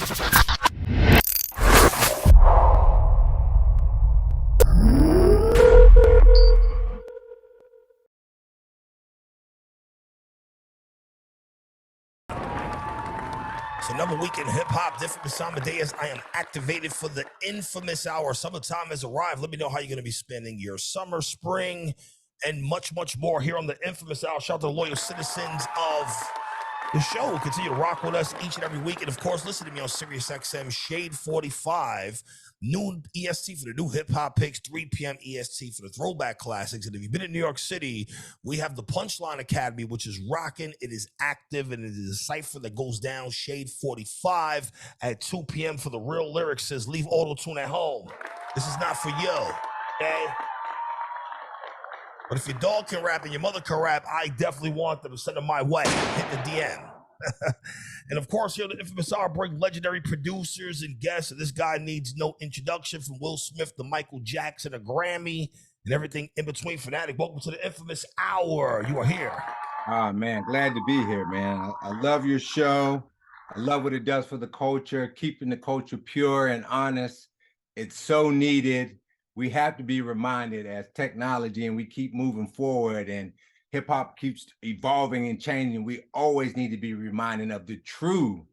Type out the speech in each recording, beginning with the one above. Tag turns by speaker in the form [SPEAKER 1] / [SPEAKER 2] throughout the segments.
[SPEAKER 1] It's another week in hip-hop. Inphamus Amadeuz. I am activated for the Inphamus Hour. Summertime has arrived. Let me know how you're going to be spending your summer, spring, and much, much more here on the Inphamus Hour. Shout out to the loyal citizens of the show. Continue to rock with us each and every week. And, of course, listen to me on SiriusXM Shade 45, noon EST for the new hip-hop picks, 3 p.m. EST for the throwback classics. And if you've been in New York City, we have the Punchline Academy, which is rocking. It is active, and it is a cipher that goes down Shade 45 at 2 p.m. for the real lyrics. Says, leave auto-tune at home. This is not for you, okay? But if your dog can rap and your mother can rap, I definitely want them to send them my way. Hit the DM. And of course, here on the Inphamus Hour, bring legendary producers and guests. And this guy needs no introduction, from Will Smith to Micheal Jackson, a Grammy, and everything in between. Fanatic, welcome to the Inphamus Hour. You are here.
[SPEAKER 2] Oh, man, glad to be here, man. I love your show. I love what it does for the culture, keeping the culture pure and honest. It's so needed. We have to be reminded as technology and we keep moving forward and hip hop keeps evolving and changing. We always need to be reminded of the true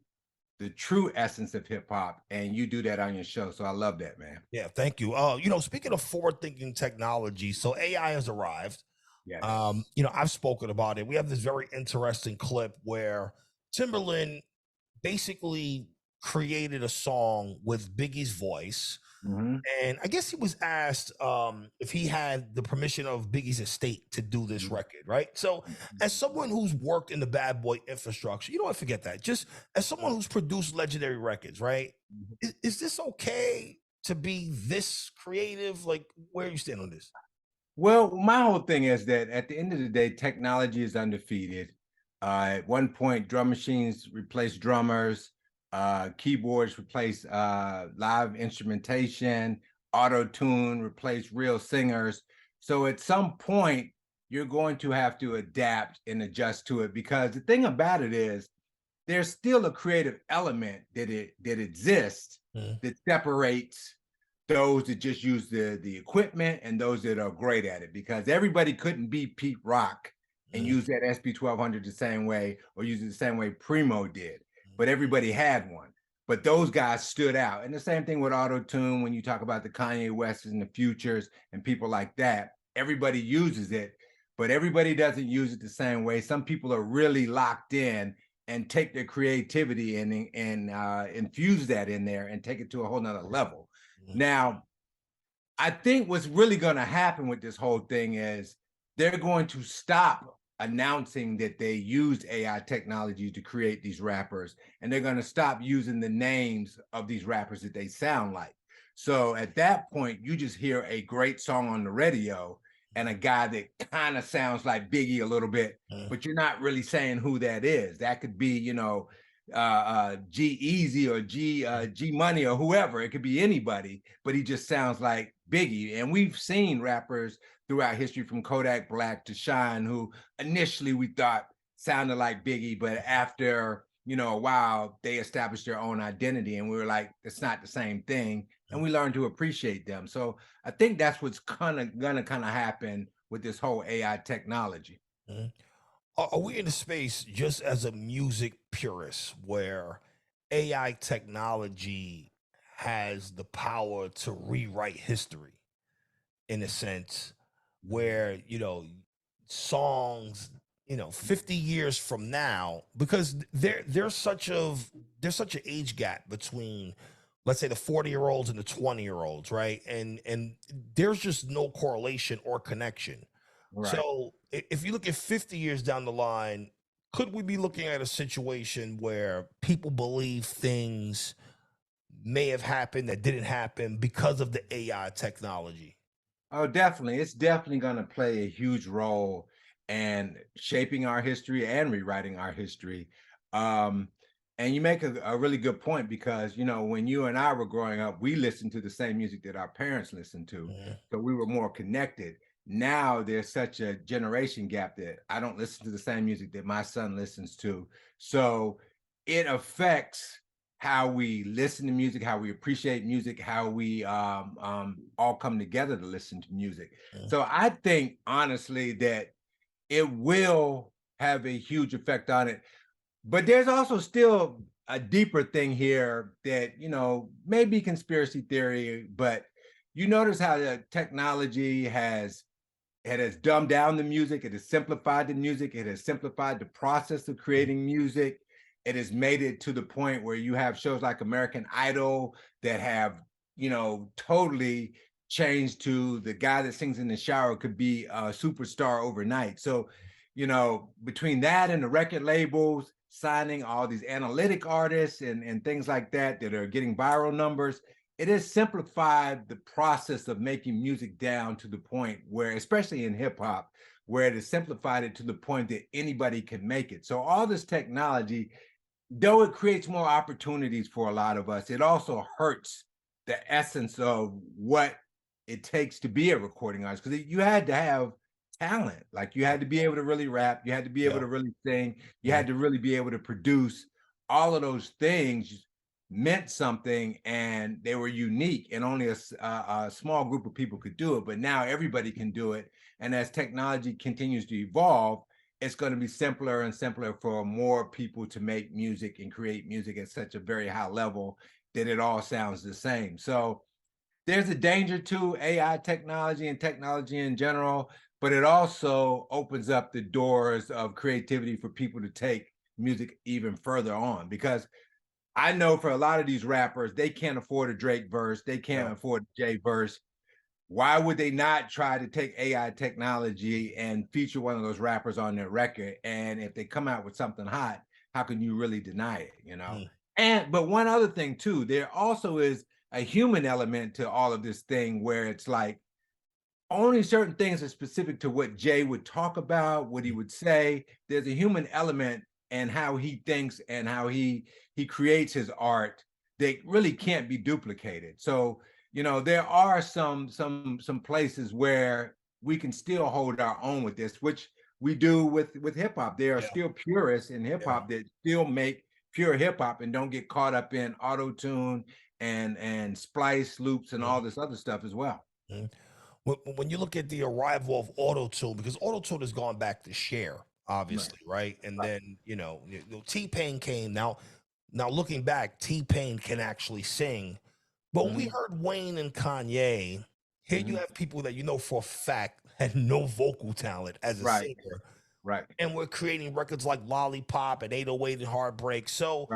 [SPEAKER 2] essence of hip hop. And you do that on your show. So I love that, man.
[SPEAKER 1] Yeah, thank you. Speaking of forward-thinking technology, so AI has arrived.
[SPEAKER 2] Yes.
[SPEAKER 1] I've spoken about it. We have this very interesting clip where Timberland basically created a song with Biggie's voice.
[SPEAKER 2] Mm-hmm.
[SPEAKER 1] And I guess he was asked if he had the permission of Biggie's estate to do this record, right? So as someone who's worked in the bad boy infrastructure, I forget that. Just as someone who's produced legendary records, right? Is this okay to be this creative? Like, where you stand on this?
[SPEAKER 2] Well, my whole thing is that at the end of the day, technology is undefeated. At one point, drum machines replaced drummers. Keyboards replace live instrumentation, auto-tune replace real singers. So at some point, you're going to have to adapt and adjust to it, because the thing about it is there's still a creative element that exists that separates those that just use the equipment and those that are great at it, because everybody couldn't be Pete Rock and use that SP1200 the same way or use it the same way Primo did. But everybody had one. But those guys stood out. And the same thing with auto-tune, when you talk about the Kanye Wests and the Futures and people like that, everybody uses it, but everybody doesn't use it the same way. Some people are really locked in and take their creativity and infuse that in there and take it to a whole nother level. Now, I think what's really gonna happen with this whole thing is they're going to stop announcing that they used AI technology to create these rappers, and they're going to stop using the names of these rappers that they sound like. So at that point, you just hear a great song on the radio and a guy that kind of sounds like Biggie a little bit, but you're not really saying who that is. That could be, G-Eazy or G-Money or whoever. It could be anybody, but he just sounds like Biggie. And we've seen rappers throughout history, from Kodak Black to Shine, who initially we thought sounded like Biggie, but after a while they established their own identity, and we were like, it's not the same thing, and we learned to appreciate them. So I think that's what's gonna happen with this whole AI technology.
[SPEAKER 1] Are we in a space, just as a music purist, where AI technology has the power to rewrite history, in a sense, where songs 50 years from now, because there's such an age gap between, let's say, the 40-year-olds and the 20-year-olds, right? And there's just no correlation or connection. Right. So if you look at 50 years down the line, could we be looking at a situation where people believe things may have happened that didn't happen because of the AI technology?
[SPEAKER 2] Oh, definitely. It's definitely going to play a huge role in shaping our history and rewriting our history. And you make a really good point, because, when you and I were growing up, we listened to the same music that our parents listened to. So we were more connected. Now there's such a generation gap that I don't listen to the same music that my son listens to. So it affects how we listen to music, how we appreciate music, how we all come together to listen to music. So I think honestly that it will have a huge effect on it. But there's also still a deeper thing here that, you know, maybe conspiracy theory, but you notice how the technology it has dumbed down the music, it has simplified the music, it has simplified the process of creating music. It has made it to the point where you have shows like American Idol that have, you know, totally changed to the guy that sings in the shower could be a superstar overnight. So, you know, between that and the record labels signing all these analytic artists and things like that that are getting viral numbers, it has simplified the process of making music down to the point where, especially in hip hop, where it has simplified it to the point that anybody can make it. So all this technology, though it creates more opportunities for a lot of us, it also hurts the essence of what it takes to be a recording artist, because you had to have talent. Like you had to be able to really rap, you had to be able to really sing, you had to really be able to produce. All of those things meant something, and they were unique, and only a small group of people could do it. But now everybody can do it, and as technology continues to evolve, it's going to be simpler and simpler for more people to make music and create music at such a very high level that it all sounds the same. So there's a danger to AI technology and technology in general, but it also opens up the doors of creativity for people to take music even further on. Because I know for a lot of these rappers, they can't afford a Drake verse, they can't afford a Jay verse. Why would they not try to take AI technology and feature one of those rappers on their record? And if they come out with something hot, how can you really deny it, you know? But one other thing too, there also is a human element to all of this thing where it's like only certain things are specific to what Jay would talk about, what he would say. There's a human element and how he thinks and how he creates his art that really can't be duplicated. So, you know, there are some places where we can still hold our own with this, which we do with hip hop. There are still purists in hip hop that still make pure hip hop and don't get caught up in auto tune and splice loops and all this other stuff as well.
[SPEAKER 1] When you look at the arrival of auto tune, because auto tune has gone back to share, obviously, right? And then T-Pain came. Now looking back, T-Pain can actually sing. But when we heard Wayne and Kanye, here you have people that you know for a fact had no vocal talent as a singer.
[SPEAKER 2] Right.
[SPEAKER 1] And we're creating records like Lollipop and 808 and Heartbreak. So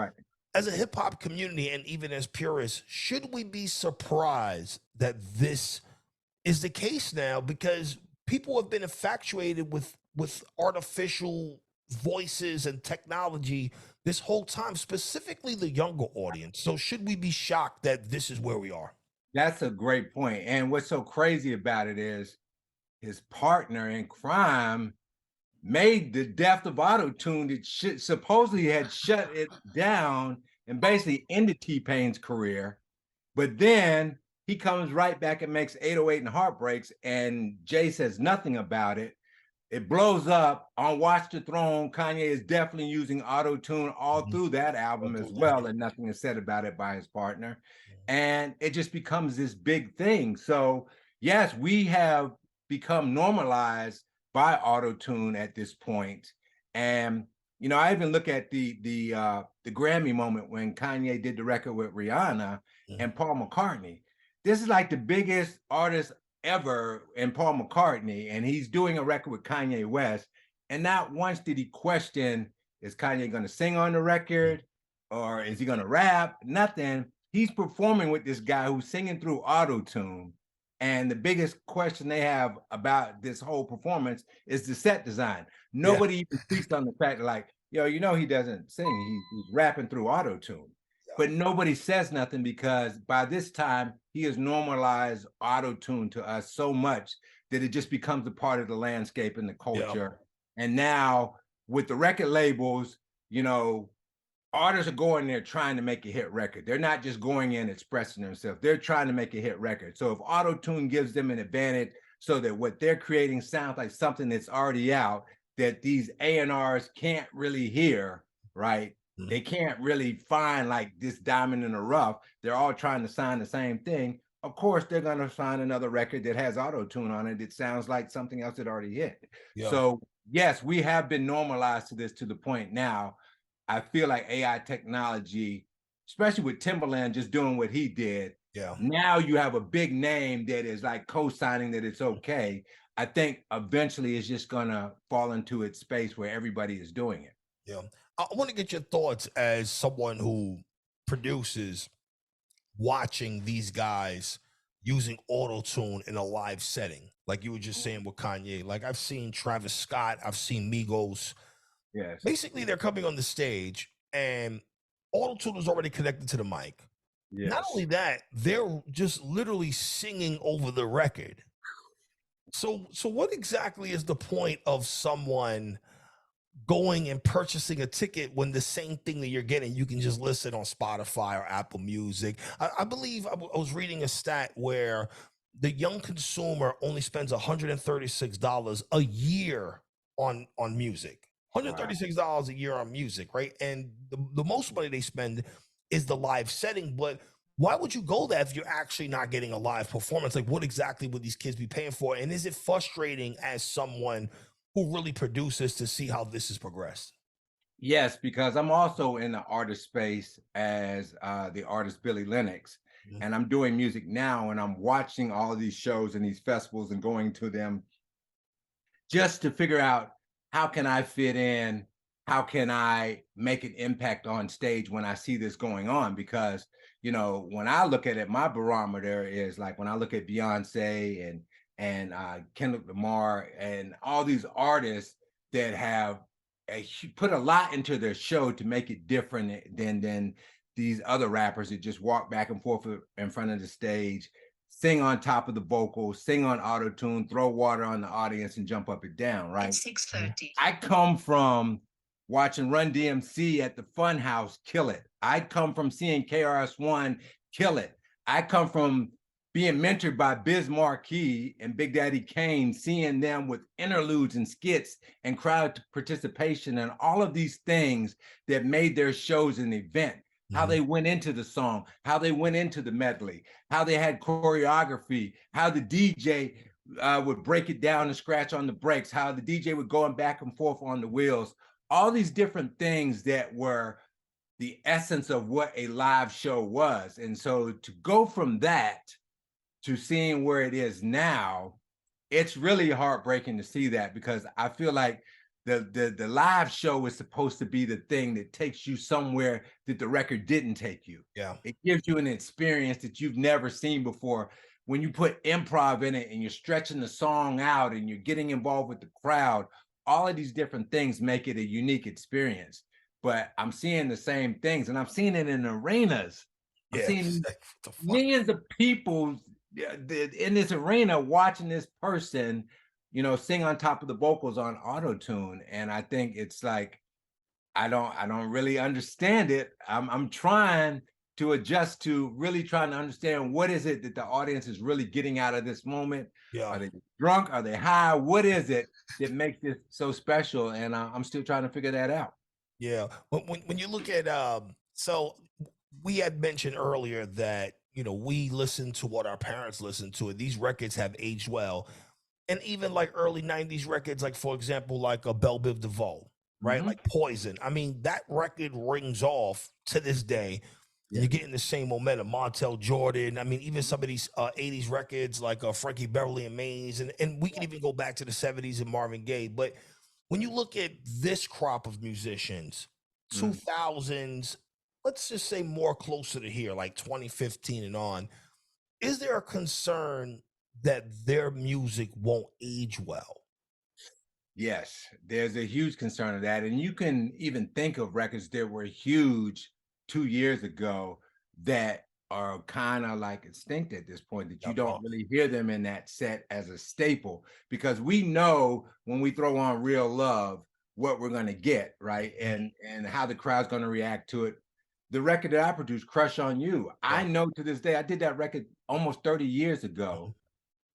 [SPEAKER 1] as a hip hop community and even as purists, should we be surprised that this is the case now? Because people have been infatuated with artificial voices and technology this whole time, specifically the younger audience. So should we be shocked that this is where we are?
[SPEAKER 2] That's a great point. And what's so crazy about it is his partner in crime made the death of auto-tune that supposedly had shut it down and basically ended T-Pain's career. But then he comes right back and makes 808 and Heartbreaks, and Jay says nothing about it. It blows up on Watch the Throne. Kanye is definitely using auto-tune all through that album as well, and nothing is said about it by his partner. And it just becomes this big thing. So yes, we have become normalized by auto-tune at this point. And you know, I even look at the Grammy moment when Kanye did the record with Rihanna and Paul McCartney. This is like the biggest artist ever in Paul McCartney, and he's doing a record with Kanye West. And not once did he question, is Kanye going to sing on the record or is he going to rap? Nothing. He's performing with this guy who's singing through auto-tune. And the biggest question they have about this whole performance is the set design. Nobody even speaks on the fact that, like, yo, you know, he doesn't sing. He's rapping through auto-tune. But nobody says nothing because by this time, he has normalized auto-tune to us so much that it just becomes a part of the landscape and the culture. And now with the record labels, you know, artists are going there trying to make a hit record. They're not just going in expressing themselves. They're trying to make a hit record. So if auto-tune gives them an advantage so that what they're creating sounds like something that's already out that these A&Rs can't really hear, right? They can't really find like this diamond in the rough. They're all trying to sign the same thing. Of course, they're going to sign another record that has auto tune on it. It sounds like something else that already hit.
[SPEAKER 1] Yeah.
[SPEAKER 2] So, yes, we have been normalized to this to the point now. I feel like AI technology, especially with Timbaland just doing what he did.
[SPEAKER 1] Yeah.
[SPEAKER 2] Now you have a big name that is like co-signing that it's okay. I think eventually it's just going to fall into its space where everybody is doing it.
[SPEAKER 1] Yeah. I want to get your thoughts as someone who produces, watching these guys using auto tune in a live setting. Like you were just saying with Kanye. Like I've seen Travis Scott, I've seen Migos.
[SPEAKER 2] Yes.
[SPEAKER 1] Basically, they're coming on the stage and auto tune is already connected to the mic.
[SPEAKER 2] Yes.
[SPEAKER 1] Not only that, they're just literally singing over the record. So what exactly is the point of someone going and purchasing a ticket when the same thing that you're getting you can just listen on Spotify or Apple Music? I believe I was reading a stat where the young consumer only spends $136 a year on music. $136 a year on music, right? And the most money they spend is the live setting. But why would you go there if you're actually not getting a live performance? Like, what exactly would these kids be paying for? And is it frustrating as someone who really produces to see how this has progressed?
[SPEAKER 2] Yes, because I'm also in the artist space as the artist Billy Lennox,
[SPEAKER 1] Mhm.
[SPEAKER 2] and I'm doing music now, and I'm watching all of these shows and these festivals and going to them just to figure out how can I fit in, how can I make an impact on stage when I see this going on? Because when I look at it, my barometer is like when I look at Beyonce and Kendrick Lamar and all these artists that have put a lot into their show to make it different than these other rappers that just walk back and forth in front of the stage, sing on top of the vocals, sing on auto tune, throw water on the audience, and jump up and down. Right?
[SPEAKER 3] It's 6:30.
[SPEAKER 2] I come from watching Run DMC at the Funhouse kill it. I come from seeing KRS-One kill it. I come from being mentored by Biz Markie and Big Daddy Kane, seeing them with interludes and skits and crowd participation and all of these things that made their shows an event. How they went into the song, how they went into the medley, how they had choreography, how the DJ would break it down and scratch on the brakes, how the DJ would go back and forth on the wheels, all these different things that were the essence of what a live show was. And so to go from that to seeing where it is now, it's really heartbreaking to see that, because I feel like the live show is supposed to be the thing that takes you somewhere that the record didn't take you.
[SPEAKER 1] Yeah.
[SPEAKER 2] It gives you an experience that you've never seen before. When you put improv in it and you're stretching the song out and you're getting involved with the crowd, all of these different things make it a unique experience. But I'm seeing the same things, and I'm seeing it in arenas. I'm seeing millions of people in this arena watching this person sing on top of the vocals on auto tune. And I think it's like, I don't really understand it. I'm trying to adjust to really trying to understand what is it that the audience is really getting out of this moment.
[SPEAKER 1] Yeah.
[SPEAKER 2] Are they drunk? Are they high? What is it that makes this so special? And I'm still trying to figure that out.
[SPEAKER 1] Yeah. When you look at so we had mentioned earlier that we listen to what our parents listened to, and these records have aged well. And even like early 90s records, like for example, like a Belle Biv DeVoe, right? Like Poison. I mean, that record rings off to this day. Yeah. You're getting the same momentum. Montel Jordan. I mean, even some of these 80s records like Frankie Beverly and Maze, and we can even go back to the 70s and Marvin Gaye. But when you look at this crop of musicians, 2000s, let's just say more closer to here, like 2015 and on, is there a concern that their music won't age well?
[SPEAKER 2] Yes, there's a huge concern of that. And you can even think of records that were huge 2 years ago that are kind of like extinct at this point, that you don't really hear them in that set as a staple, because we know when we throw on Real Love what we're going to get, right? And how the crowd's going to react to it. The record that I produced, Crush on You, I know to this day, I did that record almost 30 years ago,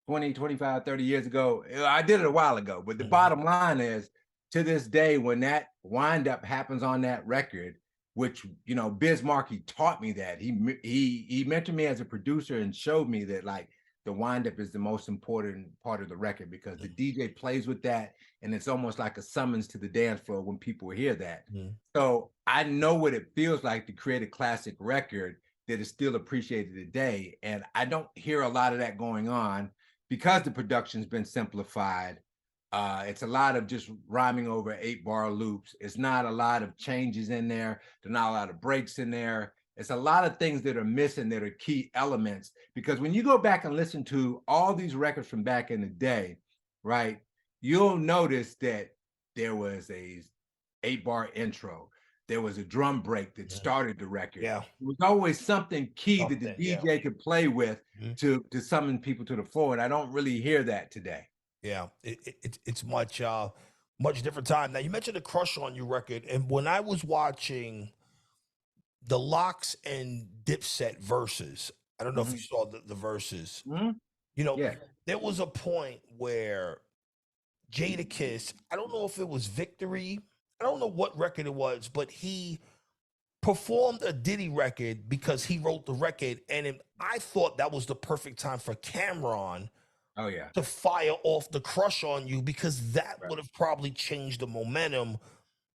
[SPEAKER 2] 20, 25, 30 years ago. I did it a while ago, but the bottom line is, to this day, when that wind up happens on that record, which, you know, Biz Markie taught me that. He mentored me as a producer and showed me that like the windup is the most important part of the record, because the DJ plays with that, and it's almost like a summons to the dance floor when people hear that. So I know what it feels like to create a classic record that is still appreciated today. And I don't hear a lot of that going on because the production's been simplified. It's a lot of just rhyming over 8-bar loops. It's not a lot of changes in there. There's not a lot of breaks in there. It's a lot of things that are missing that are key elements. Because when you go back and listen to all these records from back in the day, right, you'll notice that there was a 8-bar intro. There was a drum break that started the record.
[SPEAKER 1] Yeah.
[SPEAKER 2] It was always something key that the DJ could play with to summon people to the floor. And I don't really hear that today.
[SPEAKER 1] Yeah, it's much different time. Now you mentioned the Crush on You record, and when I was watching the Locks and Dipset verses, I don't know if you saw the verses. You know, there was a point where Jadakiss, I don't know if it was Victory, I don't know what record it was, but he performed a Diddy record because he wrote the record, and I thought that was the perfect time for Cameron to fire off the Crush on You, because that would have probably changed the momentum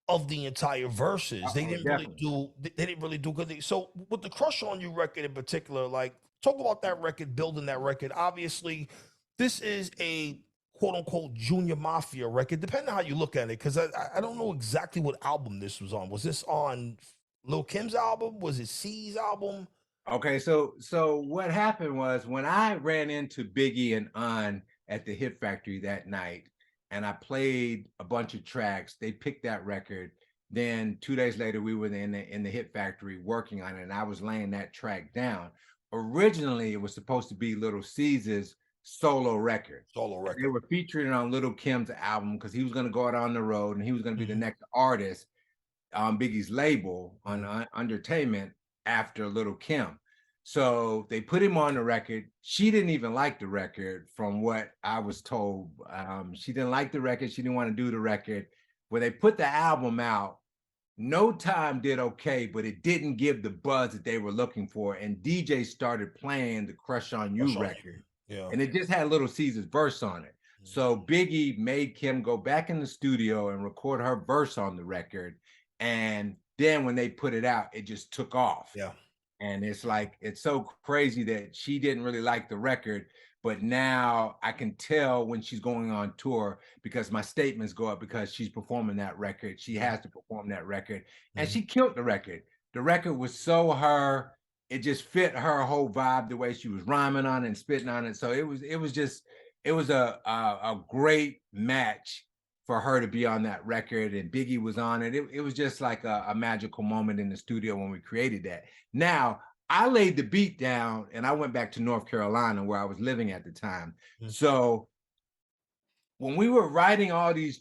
[SPEAKER 1] of the entire verses. They didn't really do good. So with the Crush on You record in particular, like, talk about that record, building that record. Obviously, this is a quote unquote junior mafia record, depending on how you look at it, because I don't know exactly what album this was on. Was this on Lil Kim's album? Was it C's album?
[SPEAKER 2] Okay, so what happened was, when I ran into Biggie and Un at the Hit Factory that night, and I played a bunch of tracks, they picked that record. Then 2 days later, we were in the Hit Factory working on it, and I was laying that track down. Originally, it was supposed to be Little Caesar's solo record. They were featuring it on Lil Kim's album because he was going to go out on the road and he was going to be the next artist on Biggie's label on Entertainment after Lil Kim. So they put him on the record. She didn't even like the record, from what I was told. She didn't like the record. She didn't want to do the record. When they put the album out, No Time did okay, but it didn't give the buzz that they were looking for. And DJ started playing the Crush on You record. And it just had Little Caesar's verse on it. So Biggie made Kim go back in the studio and record her verse on the record. And then when they put it out, it just took off. And it's like, it's so crazy that she didn't really like the record, but now I can tell when she's going on tour, because my statements go up because she's performing that record. She has to perform that record, and she killed the record. The record was so her, it just fit her whole vibe, the way she was rhyming on it and spitting on it. So it was a great match for her to be on that record, and Biggie was on it. It was just like a magical moment in the studio when we created that. Now, I laid the beat down and I went back to North Carolina, where I was living at the time. So when we were writing all these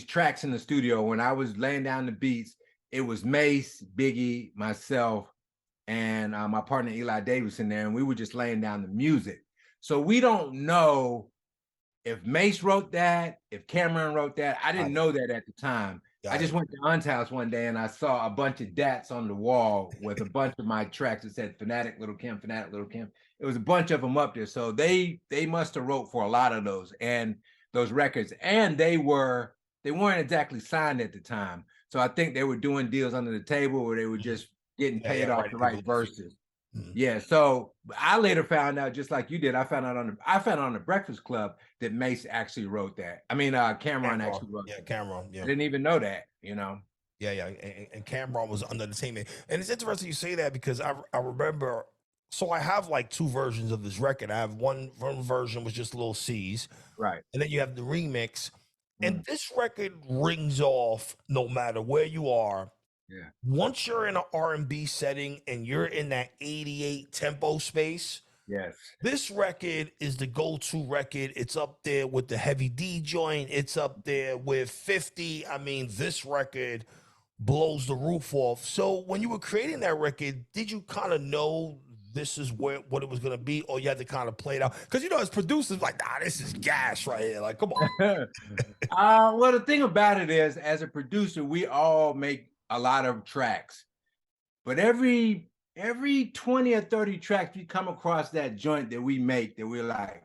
[SPEAKER 2] tracks in the studio, when I was laying down the beats, it was Mace, Biggie, myself, and my partner Eli Davis in there, and we were just laying down the music. So we don't know if Mace wrote that, if Cameron wrote that. I didn't know that at the time. I just went to Aunt's house one day and I saw a bunch of dats on the wall with a bunch of my tracks that said Fanatic, Lil Kim, Fanatic, Lil Kim. It was a bunch of them up there. So they must have wrote for a lot of those records. And they weren't exactly signed at the time. So I think they were doing deals under the table where they were just getting paid off the right verses. So I later found out, just like you did, I found out on the Breakfast Club that Mace actually wrote that. I mean, Cameron actually wrote that.
[SPEAKER 1] Cameron.
[SPEAKER 2] I didn't even know that, you know.
[SPEAKER 1] And Cameron was under the team. And it's interesting you say that, because I remember, so I have like two versions of this record. I have one version was just Lil C's.
[SPEAKER 2] Right.
[SPEAKER 1] And then you have the remix. And this record rings off no matter where you are. Once you're in an R&B setting and you're in that 88 tempo space, this record is the go-to record. It's up there with the Heavy D joint. It's up there with 50. I mean, this record blows the roof off. So when you were creating that record, did you kind of know this is what it was going to be, or you had to kind of play it out? Because, you know, as producers, like, nah, this is gas right here. Like, come on.
[SPEAKER 2] Well, the thing about it is, as a producer, we all make a lot of tracks, but every 20 or 30 tracks we come across that joint that we make that we're like,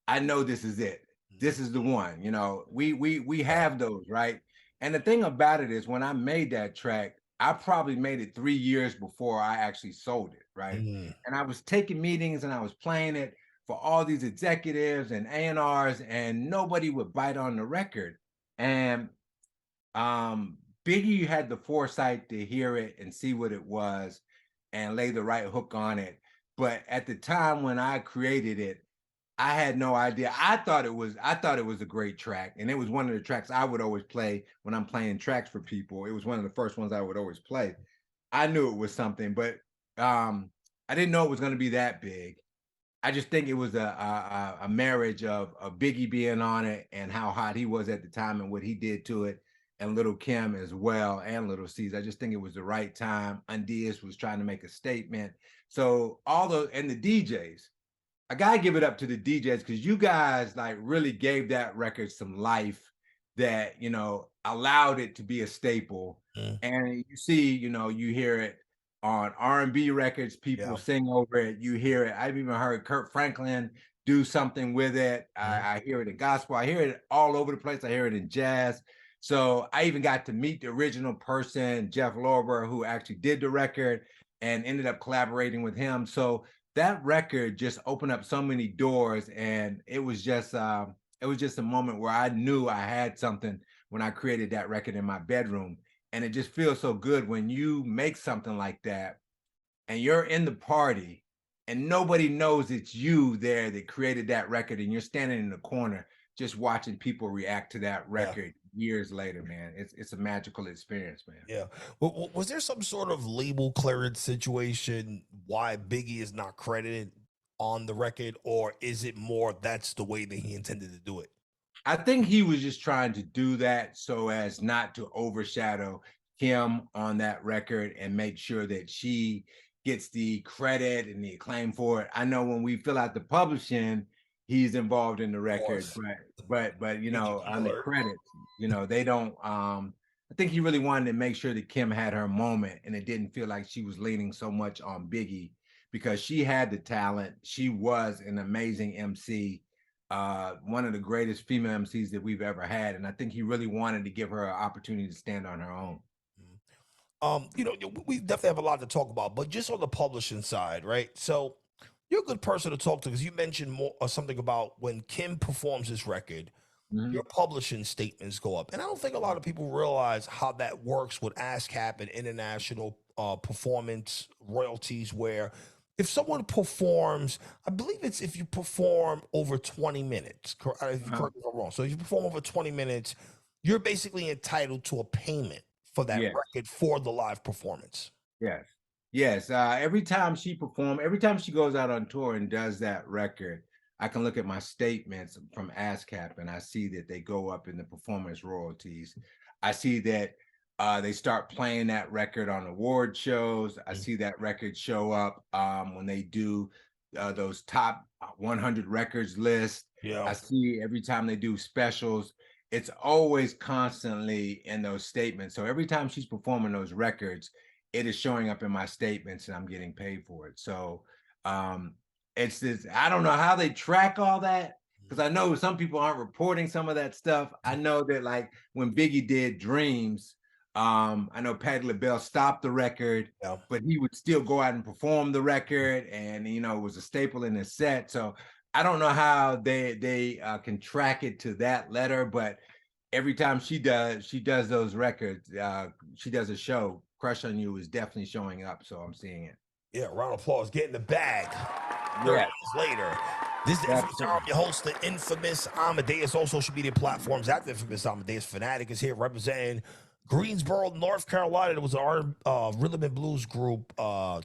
[SPEAKER 2] I know this is it. This is the one. You know, we have those, right? And the thing about it is when I made that track, I probably made it 3 years before I actually sold it, right?
[SPEAKER 1] Mm.
[SPEAKER 2] And I was taking meetings and I was playing it for all these executives and A&Rs, and nobody would bite on the record. And Biggie had the foresight to hear it and see what it was and lay the right hook on it. But at the time when I created it, I had no idea. I thought it was a great track, and it was one of the tracks I would always play when I'm playing tracks for people. It was one of the first ones I would always play. I knew it was something, but I didn't know it was going to be that big. I just think it was a marriage of Biggie being on it and how hot he was at the time and what he did to it, and Lil Kim as well, and Little C's. I just think it was the right time. Amadeuz was trying to make a statement. So and the DJs, I gotta give it up to the DJs because you guys like really gave that record some life that allowed it to be a staple.
[SPEAKER 1] Mm.
[SPEAKER 2] And you see, you hear it on R&B records, people sing over it. You hear it. I've even heard Kurt Franklin do something with it. I hear it in gospel. I hear it all over the place. I hear it in jazz. So I even got to meet the original person, Jeff Lorber, who actually did the record and ended up collaborating with him. So that record just opened up so many doors, and it was just a moment where I knew I had something when I created that record in my bedroom. And it just feels so good when you make something like that and you're in the party and nobody knows it's you there that created that record, and you're standing in the corner just watching people react to that record years later, man. It's a magical experience, man.
[SPEAKER 1] Yeah. Was there some sort of label clearance situation why Biggie is not credited on the record, or is it more that's the way that he intended to do it?
[SPEAKER 2] I think he was just trying to do that so as not to overshadow Kim on that record and make sure that she gets the credit and the acclaim for it. I know when we fill out the publishing, he's involved in the record, but on the credits, they don't I think he really wanted to make sure that Kim had her moment and it didn't feel like she was leaning so much on Biggie because she had the talent. She was an amazing MC, one of the greatest female MCs that we've ever had. And I think he really wanted to give her an opportunity to stand on her own.
[SPEAKER 1] We definitely have a lot to talk about, but just on the publishing side, right? So you're a good person to talk to because you mentioned more something about when Kim performs this record, your publishing statements go up. And I don't think a lot of people realize how that works with ASCAP and international performance royalties, where if someone performs, I believe it's if you perform over 20 minutes, if you correct me if I'm wrong. So if you perform over 20 minutes, you're basically entitled to a payment for that record for the live performance.
[SPEAKER 2] Yes. Every time she goes out on tour and does that record, I can look at my statements from ASCAP and I see that they go up in the performance royalties. I see that they start playing that record on award shows. I see that record show up when they do those top 100 records list. I see every time they do specials, it's always constantly in those statements. So every time she's performing those records, it is showing up in my statements and I'm getting paid for it. So it's this, I don't know how they track all that because I know some people aren't reporting some of that stuff. I know that like when Biggie did Dreams, I know Patti LaBelle stopped the record, but he would still go out and perform the record, and it was a staple in his set. So I don't know how they can track it to that letter, but every time she does those records, she does a show. Crush on You is definitely showing up, so I'm seeing it.
[SPEAKER 1] Yeah, round of applause. Get in the bag. 30 years later. This is the Infamous Hour. I'm your host, the infamous Amadeuz. All social media platforms at the Infamous Amadeuz. Fanatic is here representing Greensboro, North Carolina. There was our rhythm and blues group,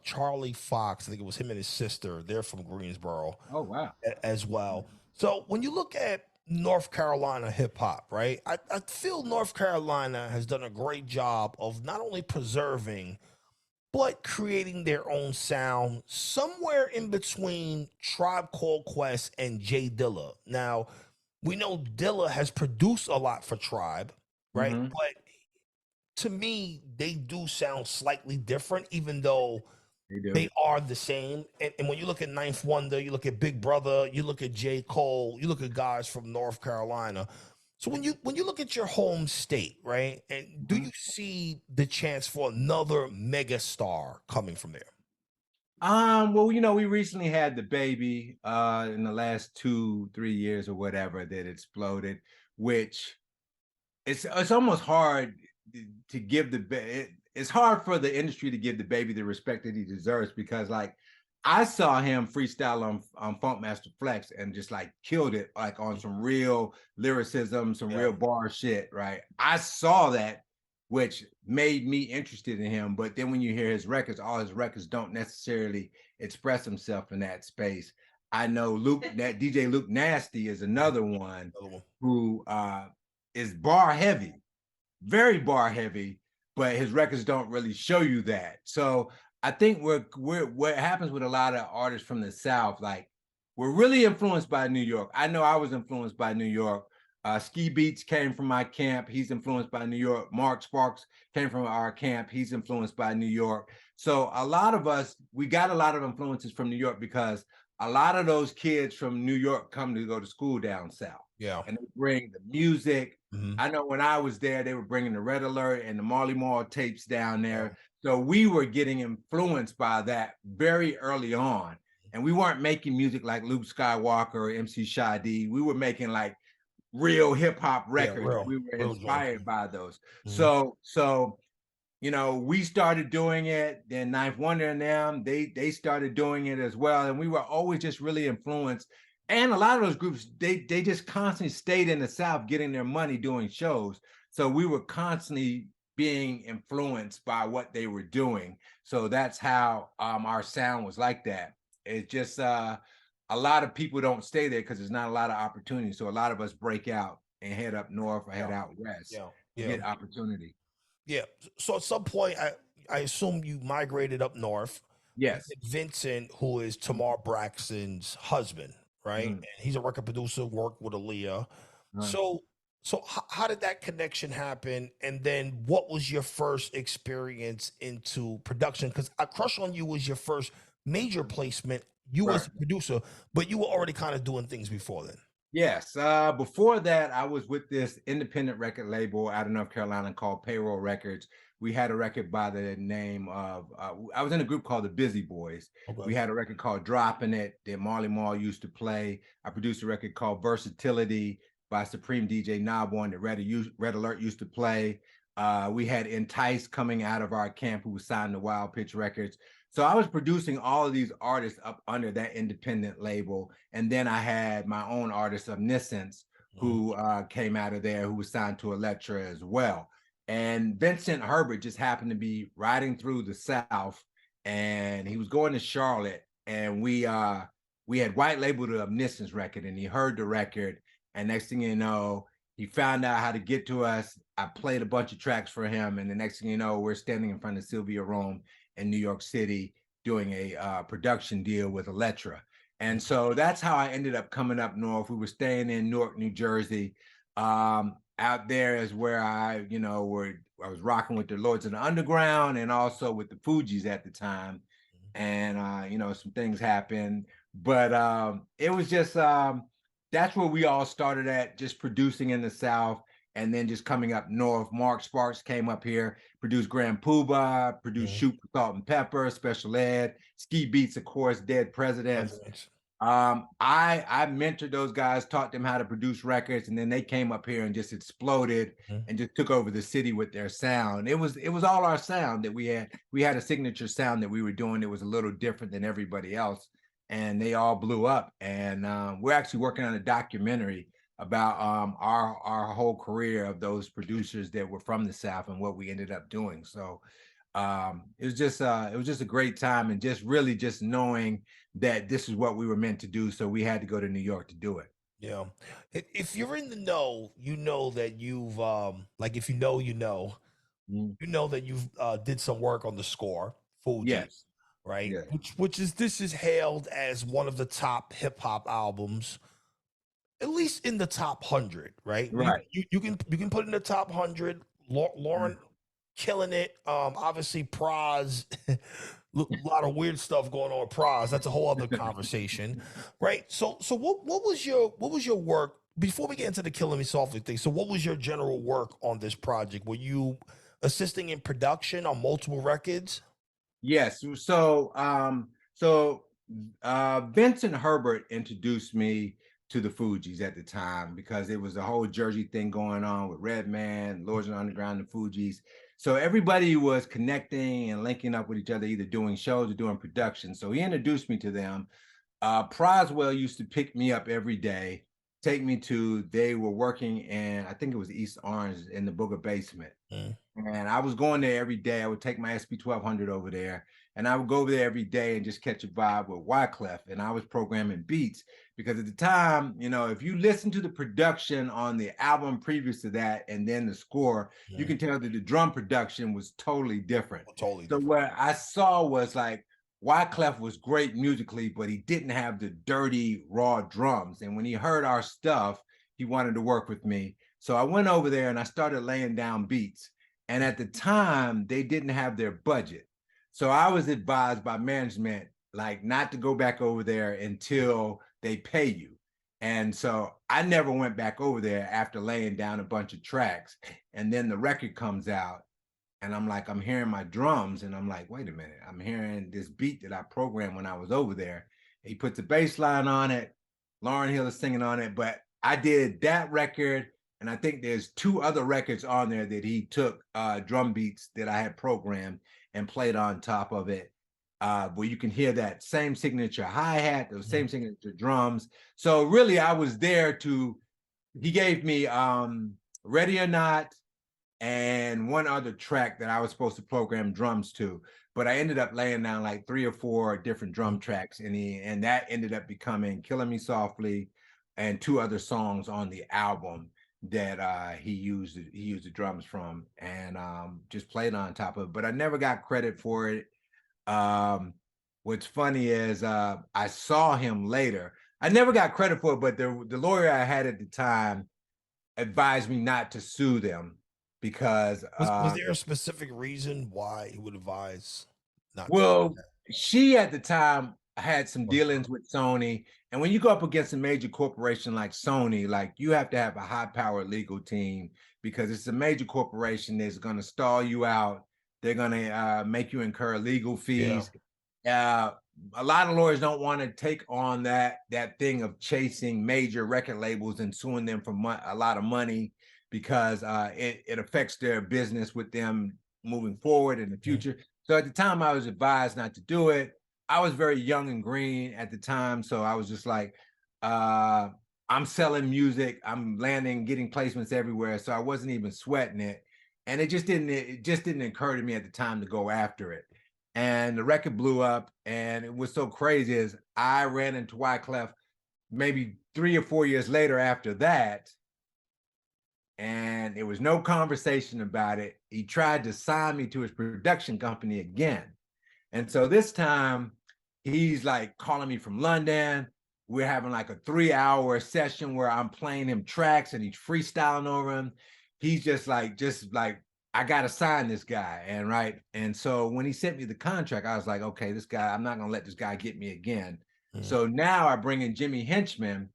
[SPEAKER 1] Charlie Fox. I think it was him and his sister. They're from Greensboro.
[SPEAKER 2] Oh, wow.
[SPEAKER 1] As well. So when you look at North Carolina hip hop, right? I feel North Carolina has done a great job of not only preserving, but creating their own sound somewhere in between Tribe Called Quest and Jay Dilla. Now, we know Dilla has produced a lot for Tribe, right? But to me, they do sound slightly different, even though
[SPEAKER 2] They do.
[SPEAKER 1] they are the same. And when you look at Ninth Wonder, you look at Big Brother, you look at J. Cole, you look at guys from North Carolina. So when you look at your home state, right, and do
[SPEAKER 2] Mhm.
[SPEAKER 1] you see the chance for another mega star coming from there?
[SPEAKER 2] Well, we recently had the baby in the last 2, 3 years or whatever that exploded, which it's almost hard to give it's hard for the industry to give the baby the respect that he deserves because like I saw him freestyle on Funk Master Flex and just like killed it like on some real lyricism, some
[SPEAKER 1] Yeah,
[SPEAKER 2] real bar shit, right? I saw that, which made me interested in him. But then when you hear his records, all his records don't necessarily express himself in that space. I know that DJ Luke Nasty is another one
[SPEAKER 1] another one.
[SPEAKER 2] who is bar heavy, very bar heavy, but his records don't really show you that. So I think we're what happens with a lot of artists from the South, like we're really influenced by New York. I know I was influenced by New York. Ski Beats came from my camp. He's influenced by New York. Mark Sparks came from our camp. He's influenced by New York. So a lot of us, we got a lot of influences from New York because a lot of those kids from New York come to go to school down south
[SPEAKER 1] Yeah.
[SPEAKER 2] and they bring the music.
[SPEAKER 1] Hmm.
[SPEAKER 2] I know when I was there, they were bringing the Red Alert and the Marley Marl tapes down
[SPEAKER 1] Yeah.
[SPEAKER 2] there. So we were getting influenced by that very early on. And we weren't making music like Luke Skywalker or MC Sade. We were making like real hip hop
[SPEAKER 1] Yeah.
[SPEAKER 2] records.
[SPEAKER 1] Real,
[SPEAKER 2] We were
[SPEAKER 1] real joints.
[SPEAKER 2] inspired by those.
[SPEAKER 1] Hmm.
[SPEAKER 2] So we started doing it. Then Ninth Wonder and them, they started doing it as well. And we were always just really influenced. And a lot of those groups, they just constantly stayed in the South getting their money doing shows. So we were constantly being influenced by what they were doing. So that's how our sound was like that. It's just a lot of people don't stay there because there's not a lot of opportunity. So a lot of us break out and head up north or head
[SPEAKER 1] Yeah.
[SPEAKER 2] out west
[SPEAKER 1] Yeah.
[SPEAKER 2] to
[SPEAKER 1] Yeah.
[SPEAKER 2] get opportunity.
[SPEAKER 1] Yeah. So at some point, I assume you migrated up north. You
[SPEAKER 2] Yes.
[SPEAKER 1] met Vincent, who is Tamar Braxton's husband, right?
[SPEAKER 2] Mhm.
[SPEAKER 1] And he's a record producer, worked with Aaliyah.
[SPEAKER 2] Uh,
[SPEAKER 1] So, how did that connection happen? And then, what was your first experience into production? Because I Crush on You was your first major placement. You as
[SPEAKER 2] right.
[SPEAKER 1] a producer, but you were already kind of doing things before then.
[SPEAKER 2] Yes. Before that, I was with this independent record label out of North Carolina called Payroll Records. We had a record by the name of, I was in a group called the Busy Boys.
[SPEAKER 1] Okay.
[SPEAKER 2] We had a record called Dropping It that Marley Marl used to play. I produced a record called Versatility by Supreme DJ Nobborn that Red Alert used to play. We had Entice coming out of our camp who was signed to Wild Pitch Records. So I was producing all of these artists up under that independent label. And then I had my own artist, Omniscience,
[SPEAKER 1] Mhm.
[SPEAKER 2] who came out of there, who was signed to Elektra as well. And Vincent Herbert just happened to be riding through the South and he was going to Charlotte. And we had white labeled the Omniscience record and he heard the record. And next thing you know, he found out how to get to us. I played a bunch of tracks for him. And the next thing you know, we're standing in front of Sylvia Rome in New York City doing a production deal with Elektra. And so that's how I ended up coming up north. We were staying in Newark, New Jersey. Out there is where I was rocking with the Lords of the Underground and also with the Fugees at the time. And some things happened. But it was just that's where we all started at, just producing in the South and then just coming up north. Mark Sparks came up here, produced Grand Poobah, produced
[SPEAKER 1] Mhm.
[SPEAKER 2] Shoot for Salt and Pepper, Special Ed, Ski Beats, of course, Dead Presidents.
[SPEAKER 1] Presidents.
[SPEAKER 2] I mentored those guys, taught them how to produce records, and then they came up here and just exploded
[SPEAKER 1] Mhm.
[SPEAKER 2] and just took over the city with their sound. It was all our sound that we had. We had a signature sound that we were doing that was a little different than everybody else, and they all blew up. And we're actually working on a documentary about our whole career of those producers that were from the South and what we ended up doing. So it was just a great time and just really just knowing that this is what we were meant to do. So we had to go to New York to do it.
[SPEAKER 1] Yeah. If you're in the know, you know that you've like if
[SPEAKER 2] Mm.
[SPEAKER 1] you know that you've did some work on the score, Fuji,
[SPEAKER 2] Yes.
[SPEAKER 1] right?
[SPEAKER 2] Yeah.
[SPEAKER 1] Which is this is hailed as one of the top hip hop albums, at least in the top 100, right?
[SPEAKER 2] Right.
[SPEAKER 1] You can put in the top 100.
[SPEAKER 2] Mm.
[SPEAKER 1] Lauren killing it. Obviously, Praz, a lot of weird stuff going on with Praz. That's a whole other conversation, right? So what was your work before we get into the Killing Me Softly thing? So what was your general work on this project? Were you assisting in production on multiple records?
[SPEAKER 2] Yes. So Vincent Herbert introduced me to the Fugees at the time because it was a whole Jersey thing going on with Redman, Lords of the Underground, and Fugees. So everybody was connecting and linking up with each other, either doing shows or doing production. So he introduced me to them. Proswell used to pick me up every day, take me to, they were working in, I think it was East Orange in the Booger basement.
[SPEAKER 1] Mm.
[SPEAKER 2] And I was going there every day. I would take my SP 1200 over there, and I would go over there every day and just catch a vibe with Wyclef. And I was programming beats because at the time, you know, if you listen to the production on the album previous to that and then the score, you can tell that the drum production was totally different.
[SPEAKER 1] Totally
[SPEAKER 2] So
[SPEAKER 1] different.
[SPEAKER 2] what I saw was like Wyclef was great musically, but he didn't have the dirty, raw drums. And when he heard our stuff, he wanted to work with me. So I went over there and I started laying down beats. And at the time, they didn't have their budget. So I was advised by management, like, not to go back over there until they pay you. And so I never went back over there after laying down a bunch of tracks. And then the record comes out, and I'm like, I'm hearing my drums, and I'm like, wait a minute, I'm hearing this beat that I programmed when I was over there. He puts a bass line on it. Lauryn Hill is singing on it, but I did that record, and I think there's two other records on there that he took drum beats that I had programmed and played on top of it, where you can hear that same signature hi-hat, those same signature drums. So really, I was there to, he gave me Ready or Not and one other track that I was supposed to program drums to, but I ended up laying down like 3 or 4 different drum tracks, and that ended up becoming Killing Me Softly and 2 other songs on the album that he used the drums from, and just played on top of it. But I never got credit for it. What's funny is I saw him later. I never got credit for it, but the lawyer I had at the time advised me not to sue them because
[SPEAKER 1] Was there a specific reason why he would advise not to do
[SPEAKER 2] well,
[SPEAKER 1] that?
[SPEAKER 2] she at the time had some dealings with Sony. And when you go up against a major corporation like Sony, like, you have to have a high-powered legal team because it's a major corporation that's going to stall you out. They're going to make you incur legal fees. A lot of lawyers don't want to take on that thing of chasing major record labels and suing them for a lot of money because it affects their business with them moving forward in the future. So at the time, I was advised not to do it. I was very young and green at the time, so I was just like, I'm selling music, I'm landing, getting placements everywhere, so I wasn't even sweating it. And it just didn't occur to me at the time to go after it. And the record blew up, and it was so crazy is I ran into Wyclef maybe 3 or 4 years later after that, and there was no conversation about it. He tried to sign me to his production company again. And so this time he's like calling me from London. We're having like a 3-hour session where I'm playing him tracks and he's freestyling over him. He's just like, I got to sign this guy. And right. And so when he sent me the contract, I was like, okay, this guy, I'm not going to let this guy get me again. So now I bring in Jimmy Henchman,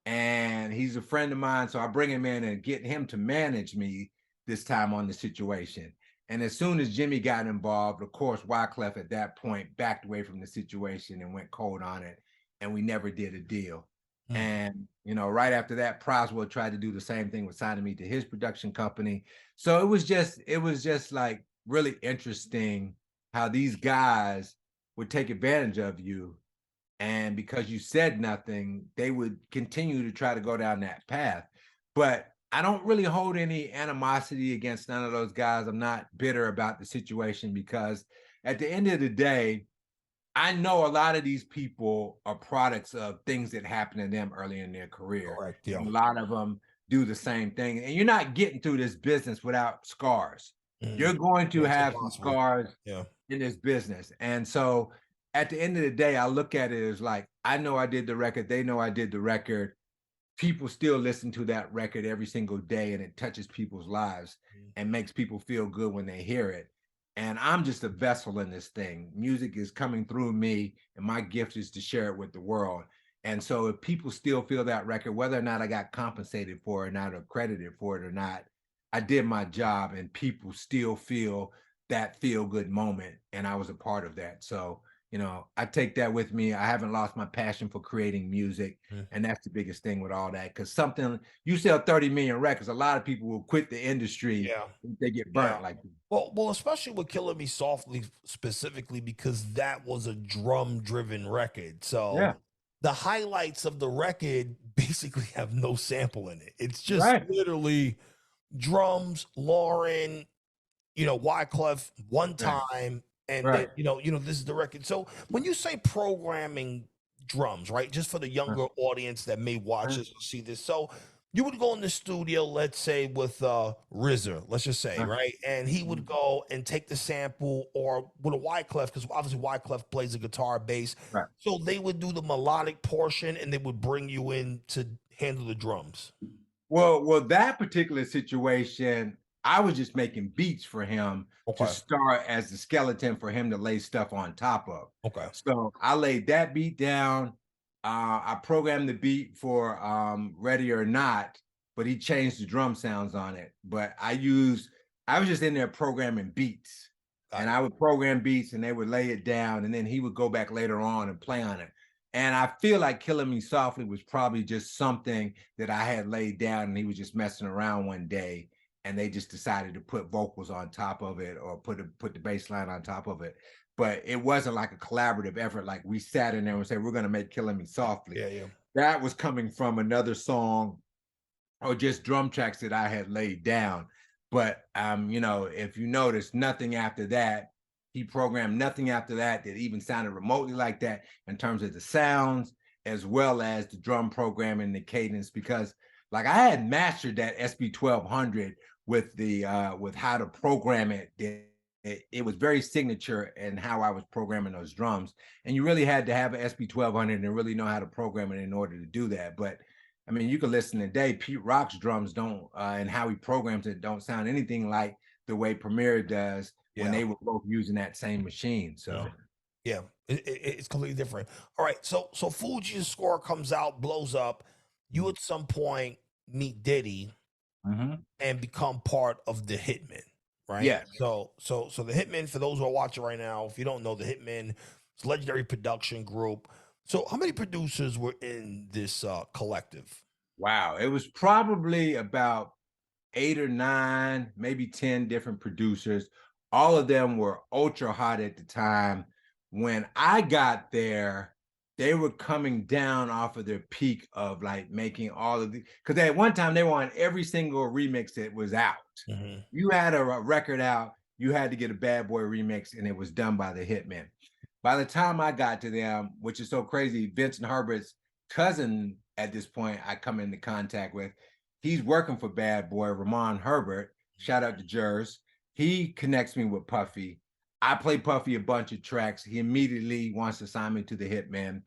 [SPEAKER 2] and he's a friend of mine. So I bring him in and get him to manage me this time on the situation. And as soon as Jimmy got involved, of course, Wyclef at that point backed away from the situation and went cold on it. And we never did a deal. And, you know, right after that, Proswell tried to do the same thing with signing me to his production company. So it was just like really interesting how these guys would take advantage of you. And because you said nothing, they would continue to try to go down that path. But I don't really hold any animosity against none of those guys. I'm not bitter about the situation because at the end of the day, I know a lot of these people are products of things that happened to them early in their career.
[SPEAKER 1] Correct. Yeah.
[SPEAKER 2] A lot of them do the same thing. And you're not getting through this business without scars. You're going to have some scars in this business. And so at the end of the day, I look at it as like, I know I did the record. They know I did the record. people still listen to that record every single day, and it touches people's lives and makes people feel good when they hear it. And I'm just a vessel in this thing. Music is coming through me, and my gift is to share it with the world. And so if people still feel that record, whether or not I got compensated for it or not, or credited for it or not, I did my job, and people still feel that feel good moment. And I was a part of that. So, I take that with me. I haven't lost my passion for creating music. And that's the biggest thing with all that. Because you sell 30 million records, a lot of people will quit the industry
[SPEAKER 1] Yeah.
[SPEAKER 2] if they get
[SPEAKER 1] Yeah.
[SPEAKER 2] burnt like that.
[SPEAKER 1] Well, especially with Killing Me Softly specifically because that was a drum-driven record. So
[SPEAKER 2] Yeah.
[SPEAKER 1] the highlights of the record basically have no sample in it. It's just
[SPEAKER 2] Right.
[SPEAKER 1] literally drums, Lauren, Wyclef one
[SPEAKER 2] Right.
[SPEAKER 1] time, and then
[SPEAKER 2] Right.
[SPEAKER 1] this is the record. So when you say programming drums, right? Just for the
[SPEAKER 2] Right.
[SPEAKER 1] younger audience that may watch
[SPEAKER 2] Right.
[SPEAKER 1] this or see this. So you would go in the studio, let's say with RZA, let's just say,
[SPEAKER 2] Right.
[SPEAKER 1] right? And he would go and take the sample or with a Wyclef, because obviously Wyclef plays the guitar bass.
[SPEAKER 2] Right.
[SPEAKER 1] So they would do the melodic portion and they would bring you in to handle the drums.
[SPEAKER 2] Well, that particular situation, I was just making beats for him to
[SPEAKER 1] Okay.
[SPEAKER 2] start as the skeleton for him to lay stuff on top of.
[SPEAKER 1] Okay.
[SPEAKER 2] So I laid that beat down. I programmed the beat for Ready or Not, but he changed the drum sounds on it. But I was just in there programming beats. And I would program beats and they would lay it down, and then he would go back later on and play on it. And I feel like Killing Me Softly was probably just something that I had laid down, and he was just messing around one day, and they just decided to put vocals on top of it or put the bass line on top of it. But it wasn't like a collaborative effort. Like we sat in there and said, we're going to make Killing Me Softly.
[SPEAKER 1] Yeah, yeah.
[SPEAKER 2] That was coming from another song or just drum tracks that I had laid down. But if you notice, nothing after that, he programmed nothing after that even sounded remotely like that in terms of the sounds, as well as the drum programming, the cadence, because like I had mastered that SB 1200 with with how to program it. It was very signature in how I was programming those drums. And you really had to have an SB 1200 and really know how to program it in order to do that. But I mean, you can listen today. Pete Rock's drums don't, and how he programs it, don't sound anything like the way Premier does when they were both using that same machine. So,
[SPEAKER 1] yeah, it's completely different. All right, so Fuji's score comes out, blows up. You at some point meet Diddy and become part of the Hitmen, right?
[SPEAKER 2] yeah.
[SPEAKER 1] So the Hitmen, for those who are watching right now, if you don't know the Hitmen, it's a legendary production group. So how many producers were in this collective?
[SPEAKER 2] Wow. It was probably about 8 or 9, maybe 10 different producers. All of them were ultra hot at the time. When I got there, they were coming down off of their peak of like making all of the, because at one time they were on every single remix that was out. You had a record out, you had to get a Bad Boy remix, and it was done by the Hitmen. By the time I got to them, which is so crazy, Vincent Herbert's cousin at this point I come into contact with, he's working for Bad Boy, Ramon Herbert. Shout out to Jers. He connects me with Puffy. I play Puffy a bunch of tracks. He immediately wants to sign me to the Hitmen.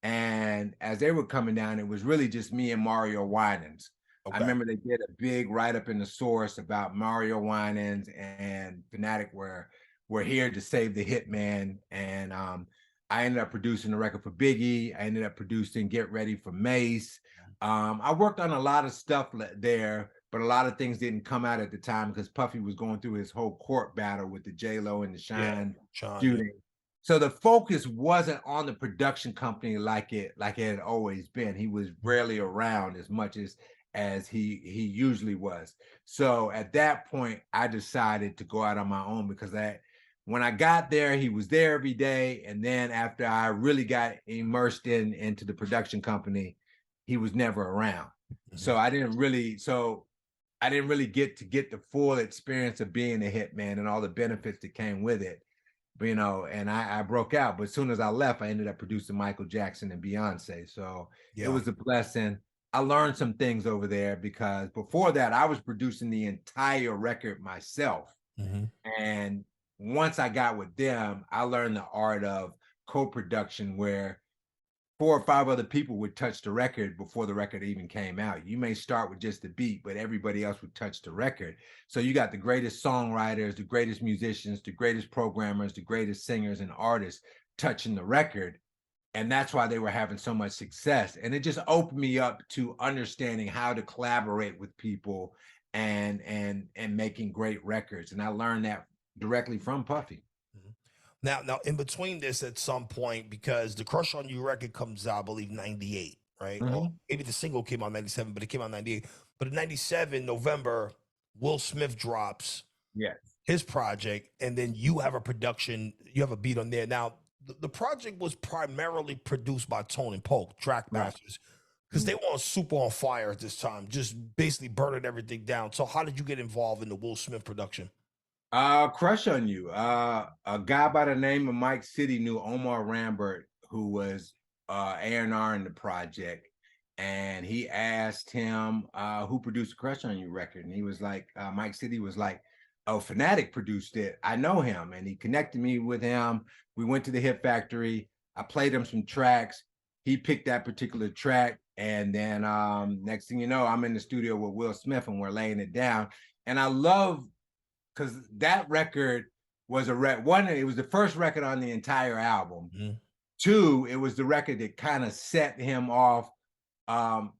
[SPEAKER 2] And as they were coming down, it was really just me and Mario Winans. I remember they did a big write-up in the Source about Mario Winans and Fanatic were here to save the Hitman. And I ended up producing the record for Biggie. I ended up producing Get Ready for Mace. I worked on a lot of stuff there, but a lot of things didn't come out at the time because Puffy was going through his whole court battle with the J-Lo and the Shine shooting. Yeah. So the focus wasn't on the production company like it had always been. He was rarely around as much as he usually was. So at that point, I decided to go out on my own because when I got there, he was there every day. And then after I really got immersed into the production company, he was never around. So I didn't really get the full experience of being a hitman and all the benefits that came with it. But, and I broke out. But as soon as I left, I ended up producing Micheal Jackson and Beyonce. So it was a blessing. I learned some things over there because before that, I was producing the entire record myself. And once I got with them, I learned the art of co-production where 4 or 5 other people would touch the record before the record even came out. You may start with just the beat, but everybody else would touch the record. So you got the greatest songwriters, the greatest musicians, the greatest programmers, the greatest singers and artists touching the record. And that's why they were having so much success. And it just opened me up to understanding how to collaborate with people and making great records. And I learned that directly from Puffy.
[SPEAKER 1] Mhm. Now, in between this, at some point, because the Crush on You record comes out, I believe, 98, right? Or
[SPEAKER 2] Mhm.
[SPEAKER 1] maybe the single came out 97, but it came out 98. But in 97, November, Will Smith drops
[SPEAKER 2] Yes.
[SPEAKER 1] his project, and then you have a production, you have a beat on there. Now, the project was primarily produced by Tone and Polk, Track
[SPEAKER 2] Right.
[SPEAKER 1] Masters, because they were super on fire at this time, just basically burning everything down. So, how did you get involved in the Will Smith production?
[SPEAKER 2] Crush on You. A guy by the name of Mike City knew Omar Rambert, who was A&R in the project, and he asked him who produced the Crush on You record, and he was like, Mike City was like, "Oh, Fanatic produced it. I know him," and he connected me with him. We went to the Hit Factory. I played him some tracks. He picked that particular track, and then next thing you know, I'm in the studio with Will Smith, and we're laying it down. And I love because that record was one, it was the first record on the entire album.
[SPEAKER 1] Mhm.
[SPEAKER 2] Two, it was the record that kind of set him off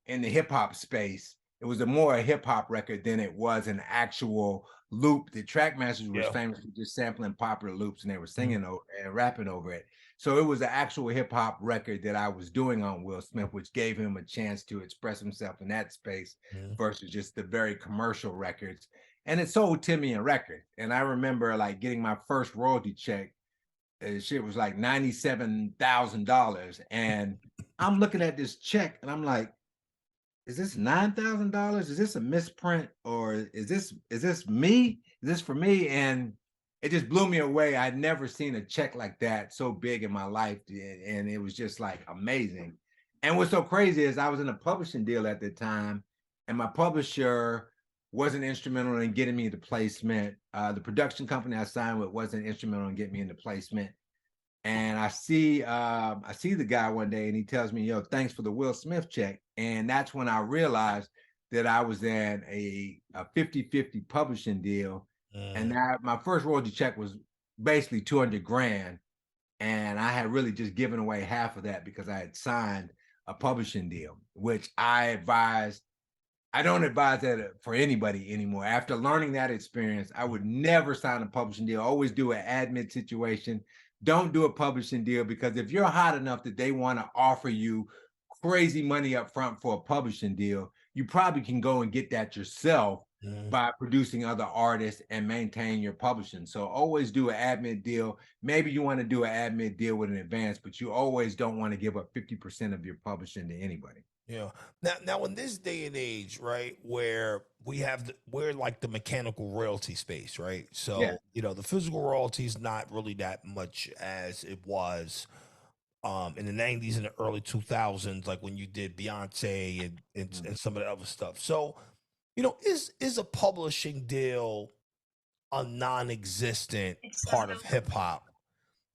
[SPEAKER 2] in the hip hop space. It was a hip hop record than it was an actual loop. The Trackmasters was
[SPEAKER 1] Yeah.
[SPEAKER 2] famous for just sampling popular loops and they were
[SPEAKER 1] Mhm.
[SPEAKER 2] singing and rapping over it. So it was an actual hip hop record that I was doing on Will Smith, which gave him a chance to express himself in that space
[SPEAKER 1] Mhm.
[SPEAKER 2] versus just the very commercial records. And it sold Timmy a record. And I remember like getting my first royalty check. Shit was like $97,000. And I'm looking at this check and I'm like, is this $9,000? Is this a misprint or is this me? Is this for me? And it just blew me away. I'd never seen a check like that so big in my life, and it was just like amazing. And what's so crazy is I was in a publishing deal at the time, and my publisher wasn't instrumental in getting me the placement. The production company I signed with wasn't instrumental in getting me into placement. And I see the guy one day and he tells me, "Yo, thanks for the Will Smith check." And that's when I realized that I was in a 50-50 publishing deal. And
[SPEAKER 1] Mm.
[SPEAKER 2] that my first royalty check was basically 200 grand. And I had really just given away half of that because I had signed a publishing deal, which I don't advise that for anybody anymore. After learning that experience, I would never sign a publishing deal. Always do an admit situation. Don't do a publishing deal because if you're hot enough that they want to offer you crazy money up front for a publishing deal, you probably can go and get that yourself
[SPEAKER 1] Mhm.
[SPEAKER 2] by producing other artists and maintain your publishing. So always do an admit deal. Maybe you want to do an admit deal with an advance, but you always don't want to give up 50% of your publishing to anybody.
[SPEAKER 1] Yeah. Now, in this day and age, right, where we're like the mechanical royalty space, right?
[SPEAKER 2] Yeah.
[SPEAKER 1] So the physical royalty is not really that much as it was in the 90s and the early 2000s, like when you did Beyonce and some of the other stuff. So, is a publishing deal a non-existent part of hip hop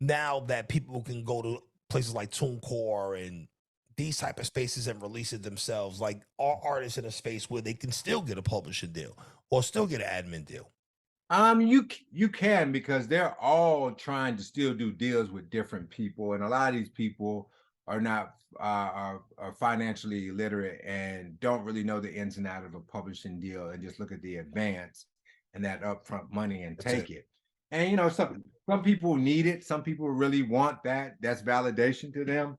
[SPEAKER 1] now that people can go to places like TuneCore and these type of spaces and release it themselves? Like, are artists in a space where they can still get a publishing deal or still get an admin deal?
[SPEAKER 2] You can because they're all trying to still do deals with different people, and a lot of these people are not are financially illiterate and don't really know the ins and out of a publishing deal, and just look at the advance and that upfront money and
[SPEAKER 1] That's it.
[SPEAKER 2] take it. And some people need it, some people really want that. That's validation to them.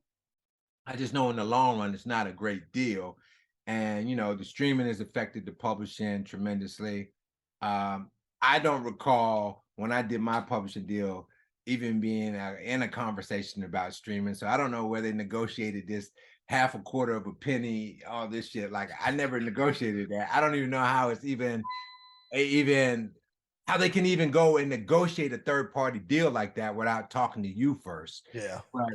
[SPEAKER 2] I just know in the long run, it's not a great deal. And, the streaming has affected the publishing tremendously. Um, I don't recall when I did my publishing deal even being in a conversation about streaming. So I don't know where they negotiated this half a quarter of a penny, all this shit. Like I never negotiated that. I don't even know how it's even how they can even go and negotiate a third party deal like that without talking to you first.
[SPEAKER 1] Yeah.
[SPEAKER 2] But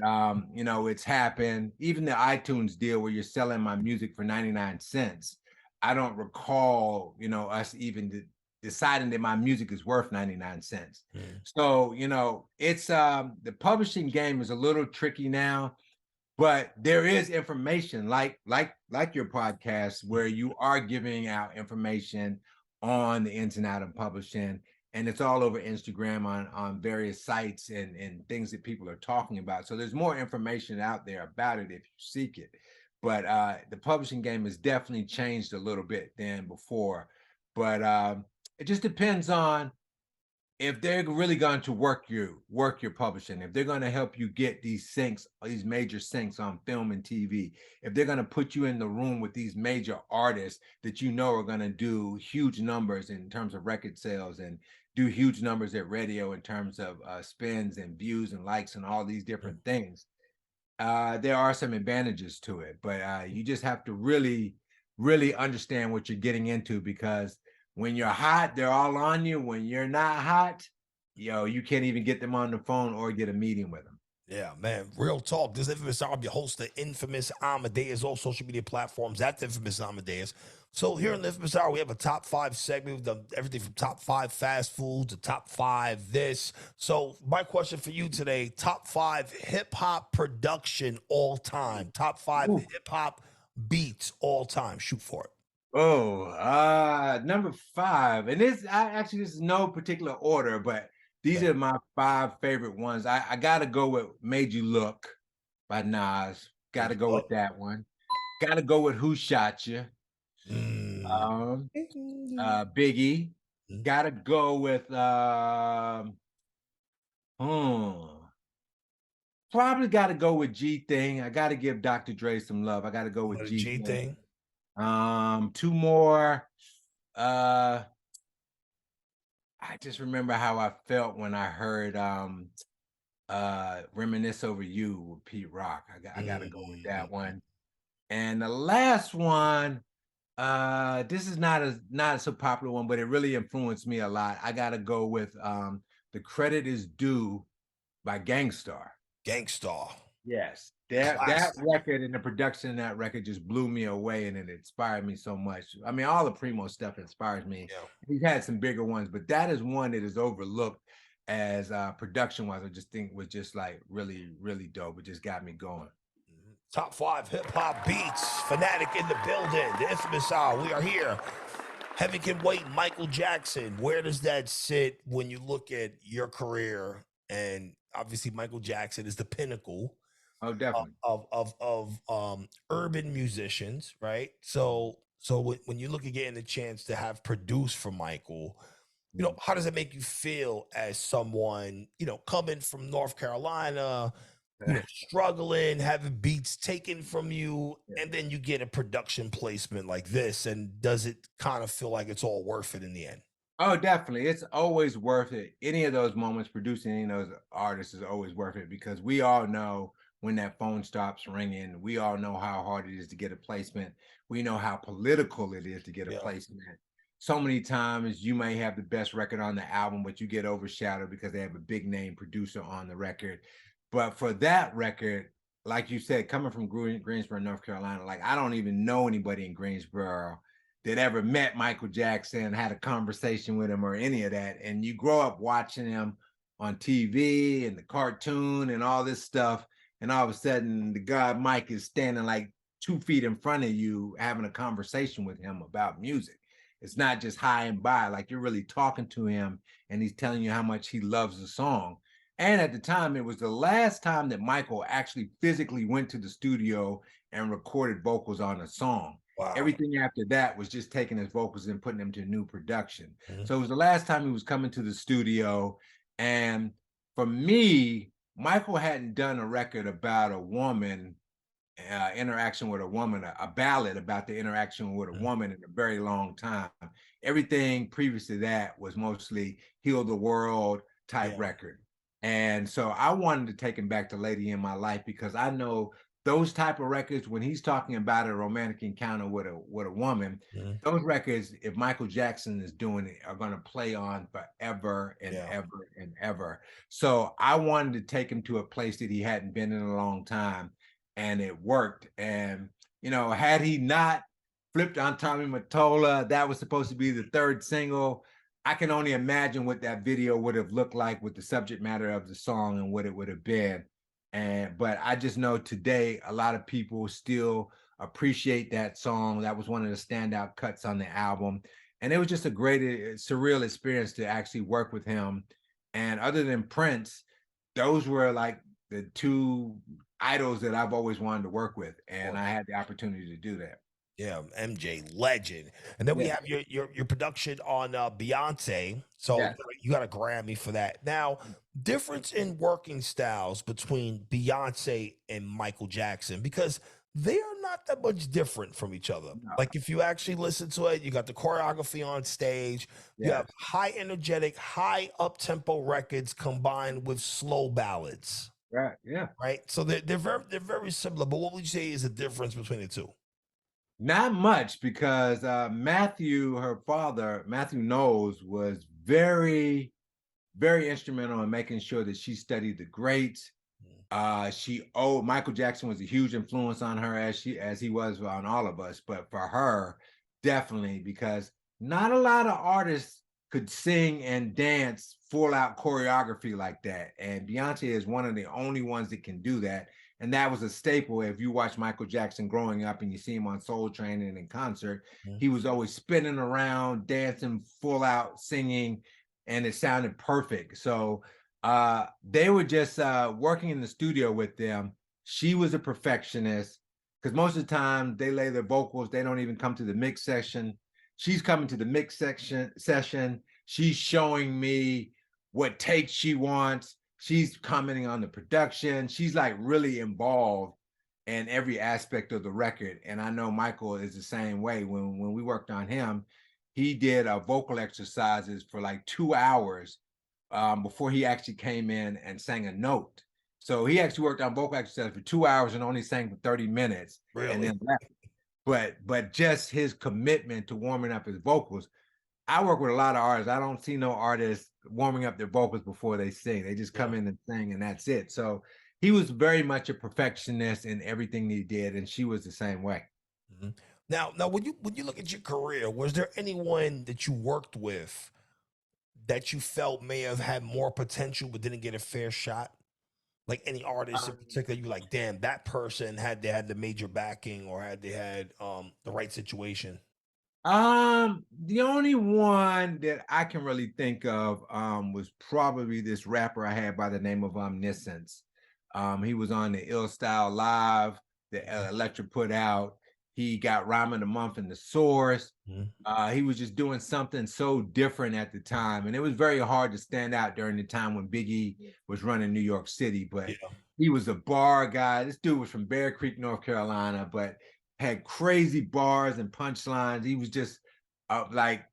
[SPEAKER 2] it's happened. Even the iTunes deal where you're selling my music for 99 cents. I don't recall, us even deciding that my music is worth 99 cents.
[SPEAKER 1] Mm.
[SPEAKER 2] So, it's the publishing game is a little tricky now. But there is information like your podcast where you are giving out information on the ins and out of publishing, and it's all over Instagram on various sites and things that people are talking about. So there's more information out there about it if you seek it. But the publishing game has definitely changed a little bit than before. But it just depends on if they're really going to work your publishing, if they're going to help you get these syncs, these major syncs on film and TV, if they're going to put you in the room with these major artists that you know are going to do huge numbers in terms of record sales and do huge numbers at radio in terms of spins and views and likes and all these different things, there are some advantages to it. But you just have to really understand what you're getting into, because when you're hot, they're all on you. When you're not hot, you can't even get them on the phone or get a meeting with them.
[SPEAKER 1] Yeah, man, real talk. This Infamous Hour, be host the Infamous Amadeuz, all social media platforms. That's Infamous Amadeuz. So here in the Infamous Hour, we have a top 5 segment. We've done everything from top 5 fast foods to top 5 this. So my question for you today, top 5 hip hop production all time. Top 5 hip hop beats all time. Shoot for it.
[SPEAKER 2] Oh, number 5, and this is no particular order, but these are my 5 favorite ones. I gotta go with "Made You Look" by Nas. Gotta go with that one. Gotta go with "Who Shot You." Biggie. Gotta go with probably gotta go with G Thing. I gotta give Dr. Dre some love. I gotta go with G Thing. 2 more. I just remember how I felt when I heard "Reminisce Over You" with Pete Rock. I gotta go with that one. And the last one, this is not a so popular one, but it really influenced me a lot. I gotta go with "The Credit Is Due" by Gangstar.
[SPEAKER 1] Gangstar.
[SPEAKER 2] Yes. That record and the production of that record just blew me away, and it inspired me so much. I mean, all the Primo stuff inspires me. Yeah. He's had some bigger ones, but that is one that is overlooked as production-wise. I just think was just like really, really dope. It just got me going.
[SPEAKER 1] Top 5 hip-hop beats. Fanatic in the building. The Infamous Hour. We are here. Heaven Can Wait, Micheal Jackson. Where does that sit when you look at your career? And obviously Micheal Jackson is the pinnacle.
[SPEAKER 2] Oh, definitely.
[SPEAKER 1] Of urban musicians, right? So when you look at getting the chance to have produced for Micheal, how does it make you feel as someone, coming from North Carolina, struggling, having beats taken from you, and then you get a production placement like this? And does it kind of feel like it's all worth it in the end?
[SPEAKER 2] Oh, definitely. It's always worth it. Any of those moments producing any of those artists is always worth it, because we all know when that phone stops ringing, we all know how hard it is to get a placement. We know how political it is to get a placement. So many times you may have the best record on the album, but you get overshadowed because they have a big name producer on the record. But for that record, like you said, coming from Greensboro, North Carolina, like I don't even know anybody in Greensboro that ever met Micheal Jackson, had a conversation with him or any of that. And you grow up watching him on TV and the cartoon and all this stuff. And all of a sudden, the guy Mike is standing like 2 feet in front of you, having a conversation with him about music. It's not just high and by, like you're really talking to him and he's telling you how much he loves the song. And at the time, it was the last time that Micheal actually physically went to the studio and recorded vocals on a song. Wow. Everything after that was just taking his vocals and putting them to new production. So it was the last time he was coming to the studio. And for me, Micheal hadn't done a record about a woman, interaction with a woman, a ballad about the interaction with a woman in a very long time. Everything previous to that was mostly Heal the World type record. And so I wanted to take him back to Lady in My Life, because I know those type of records, when he's talking about a romantic encounter with a woman, those records, if Micheal Jackson is doing it, are going to play on forever and ever and ever. So I wanted to take him to a place that he hadn't been in a long time, and it worked. And, had he not flipped on Tommy Mottola, that was supposed to be the 3rd single. I can only imagine what that video would have looked like with the subject matter of the song and what it would have been. But I just know today a lot of people still appreciate that song. That was one of the standout cuts on the album. And it was just a great surreal experience to actually work with him. And other than Prince, those were like the two idols that I've always wanted to work with. And I had the opportunity to do that.
[SPEAKER 1] Yeah, MJ legend, and then we
[SPEAKER 2] Yeah.
[SPEAKER 1] have your production on Beyonce. So
[SPEAKER 2] Yeah.
[SPEAKER 1] you got a Grammy for that. Now, difference in working styles between Beyonce and Michael Jackson, because they are not that much different from each other.
[SPEAKER 2] No.
[SPEAKER 1] Like if you actually listen to it, you got the choreography on stage. You have
[SPEAKER 2] Yes.
[SPEAKER 1] high energetic, high up tempo records combined with slow ballads.
[SPEAKER 2] Right. Yeah.
[SPEAKER 1] Right. So they're very similar. But what would you say is the difference between the two?
[SPEAKER 2] Not much because Matthew, her father, Matthew Knowles, was very, very instrumental in making sure that she studied the greats. Michael Jackson was a huge influence on her as he was on all of us, but for her, definitely because not a lot of artists could sing and dance full out choreography like that. And Beyonce is one of the only ones that can do that. And that was a staple. If you watch Michael Jackson growing up and you see him on Soul Train and in concert, he was always spinning around, dancing full out, singing, and it sounded perfect. So they were just working in the studio with them. She was a perfectionist because most of the time they lay their vocals, they don't even come to the mix session. She's coming to the mix section session. She's showing me what takes she wants. She's commenting on the production. She's like really involved in every aspect of the record. And I know Michael is the same way. When we worked on him, he did vocal exercises for like 2 hours before he actually came in and sang a note. So he actually worked on vocal exercises for 2 hours and only sang for 30 minutes and
[SPEAKER 1] Really?
[SPEAKER 2] then left. But just his commitment to warming up his vocals. I work with a lot of artists. I don't see no artists warming up their vocals before they sing. They just come
[SPEAKER 1] Yeah.
[SPEAKER 2] in and sing and that's it. So he was very much a perfectionist in everything he did, and she was the same way.
[SPEAKER 1] Mhm. Now, when you look at your career, was there anyone that you worked with that you felt may have had more potential but didn't get a fair shot? Like any artist in particular, you like, damn, that person had the major backing or had they had the right situation.
[SPEAKER 2] The only one that I can really think of was probably this rapper I had by the name of Omniscience. He was on the Ill Style Live that Electra put out. He got Rhyme of the Month in the Source.
[SPEAKER 1] Mhm.
[SPEAKER 2] He was just doing something so different at the time, and it was very hard to stand out during the time when Biggie was running New York City. But
[SPEAKER 1] Yeah.
[SPEAKER 2] he was a bar guy. This dude was from Bear Creek, North Carolina, but had crazy bars and punchlines. He was just like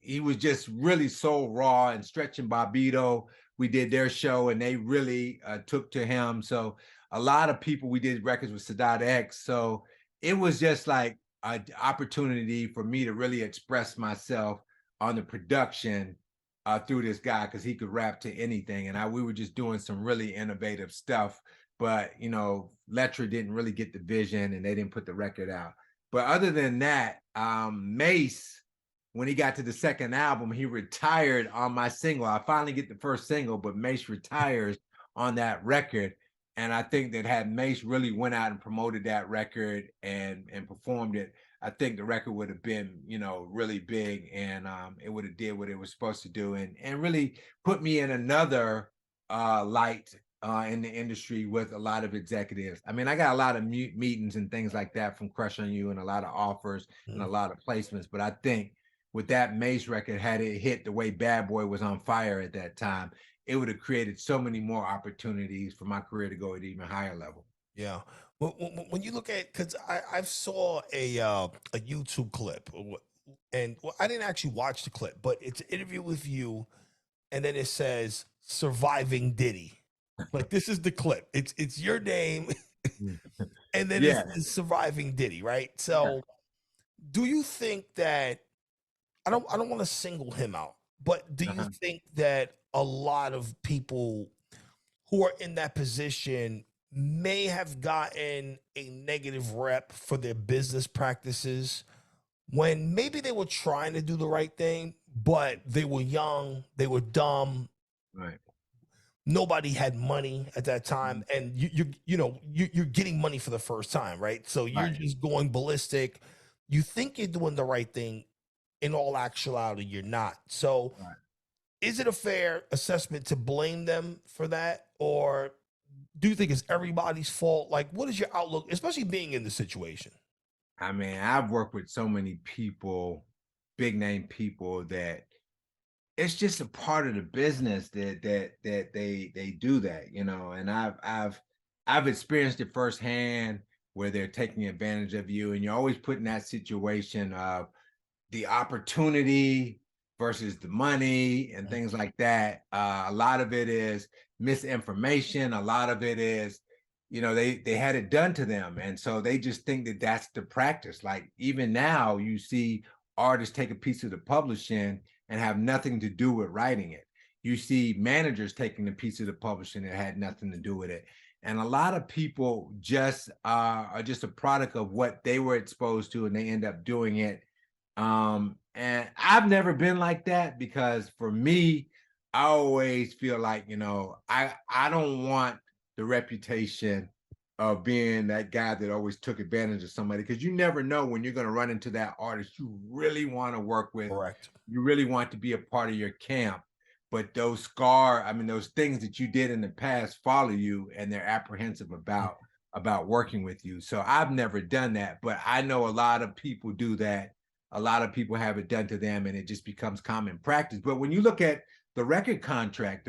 [SPEAKER 2] he was just really so raw. And Stretch and Bobbito, we did their show and they really took to him. So a lot of people, we did records with Sadat X. So it was just like an opportunity for me to really express myself on the production through this guy because he could rap to anything. And we were just doing some really innovative stuff. But Letra didn't really get the vision and they didn't put the record out. But other than that, Mace, when he got to the second album, he retired on my single. I finally get the first single, but Mace retires on that record. And I think that had Mace really went out and promoted that record and performed it, I think the record would have been, really big and it would have did what it was supposed to do and really put me in another light in the industry with a lot of executives. I mean, I got a lot of meetings and things like that from Crush on You and a lot of offers and a lot of placements. But I think with that Mace record, had it hit the way Bad Boy was on fire at that time, it would have created so many more opportunities for my career to go at an even higher level.
[SPEAKER 1] Yeah. When you look at, because I saw a YouTube clip, and well, I didn't actually watch the clip, but it's an interview with you, and then it says "Surviving Diddy." Like this is the clip. It's your name, and then
[SPEAKER 2] Yeah.
[SPEAKER 1] it's "Surviving Diddy," right?
[SPEAKER 2] Yeah.
[SPEAKER 1] So, do you think that I don't want to single him out, but do you
[SPEAKER 2] Uh-huh.
[SPEAKER 1] think that a lot of people who are in that position may have gotten a negative rep for their business practices when maybe they were trying to do the right thing, but they were young, they were dumb,
[SPEAKER 2] Right.
[SPEAKER 1] nobody had money at that time, and you're getting money for the first time, right? So you're
[SPEAKER 2] Right.
[SPEAKER 1] just going ballistic. You think you're doing the right thing, in all actuality, you're not. So
[SPEAKER 2] Right.
[SPEAKER 1] is it a fair assessment to blame them for that, or do you think it's everybody's fault? Like, what is your outlook, especially being in the situation?
[SPEAKER 2] I mean, I've worked with so many people, big name people, that it's just a part of the business that they do that, you know. And I've experienced it firsthand where they're taking advantage of you, and you're always put in that situation of the opportunity versus the money and things like that. A lot of it is misinformation. A lot of it is, they had it done to them, and so they just think that that's the practice. Like even now, you see artists take a piece of the publishing and have nothing to do with writing it. You see managers taking a piece of the publishing that had nothing to do with it. And a lot of people just are just a product of what they were exposed to, and they end up doing it. And I've never been like that, because for me, I always feel like, I don't want the reputation of being that guy that always took advantage of somebody, because you never know when you're going to run into that artist you really want to work with,
[SPEAKER 1] Correct.
[SPEAKER 2] you really want to be a part of your camp. But those those things that you did in the past follow you, and they're apprehensive about working with you. So I've never done that, but I know a lot of people do that. A lot of people have it done to them, and it just becomes common practice. But when you look at the record contract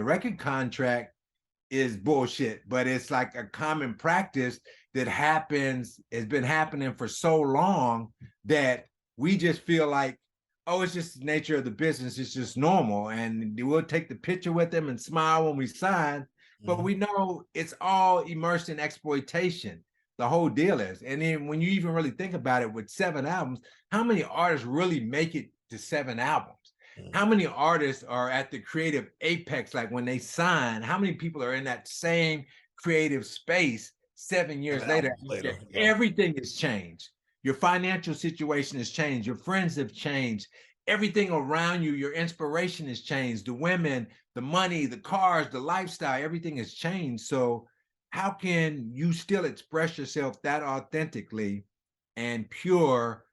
[SPEAKER 2] is bullshit, but it's like a common practice that has been happening for so long that we just feel like, oh, it's just the nature of the business. It's just normal. And we'll take the picture with them and smile when we sign. But
[SPEAKER 1] Mhm.
[SPEAKER 2] we know it's all immersed in exploitation. The whole deal is. And then when you even really think about it, with 7 albums, how many artists really make it to 7 albums?
[SPEAKER 1] Mhm.
[SPEAKER 2] How many artists are at the creative apex? Like when they sign, how many people are in that same creative space 7 years
[SPEAKER 1] 7
[SPEAKER 2] later?
[SPEAKER 1] albums later, yeah.
[SPEAKER 2] Everything has changed. Your financial situation has changed. Your friends have changed. Everything around you, your inspiration has changed. The women, the money, the cars, the lifestyle, everything has changed. So how can you still express yourself that authentically and pure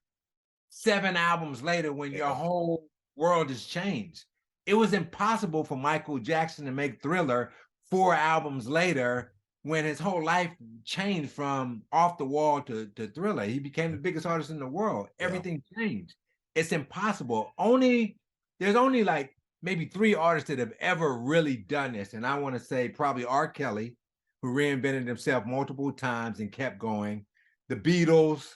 [SPEAKER 2] 7 albums later when your
[SPEAKER 1] Yeah.
[SPEAKER 2] whole world has changed? It was impossible for Micheal Jackson to make Thriller 4 albums later, when his whole life changed from Off the Wall to Thriller. He became the biggest artist in the world.
[SPEAKER 1] Yeah.
[SPEAKER 2] Everything changed. It's impossible. There's only like maybe 3 artists that have ever really done this. And I want to say probably R. Kelly, who reinvented himself multiple times and kept going, the Beatles,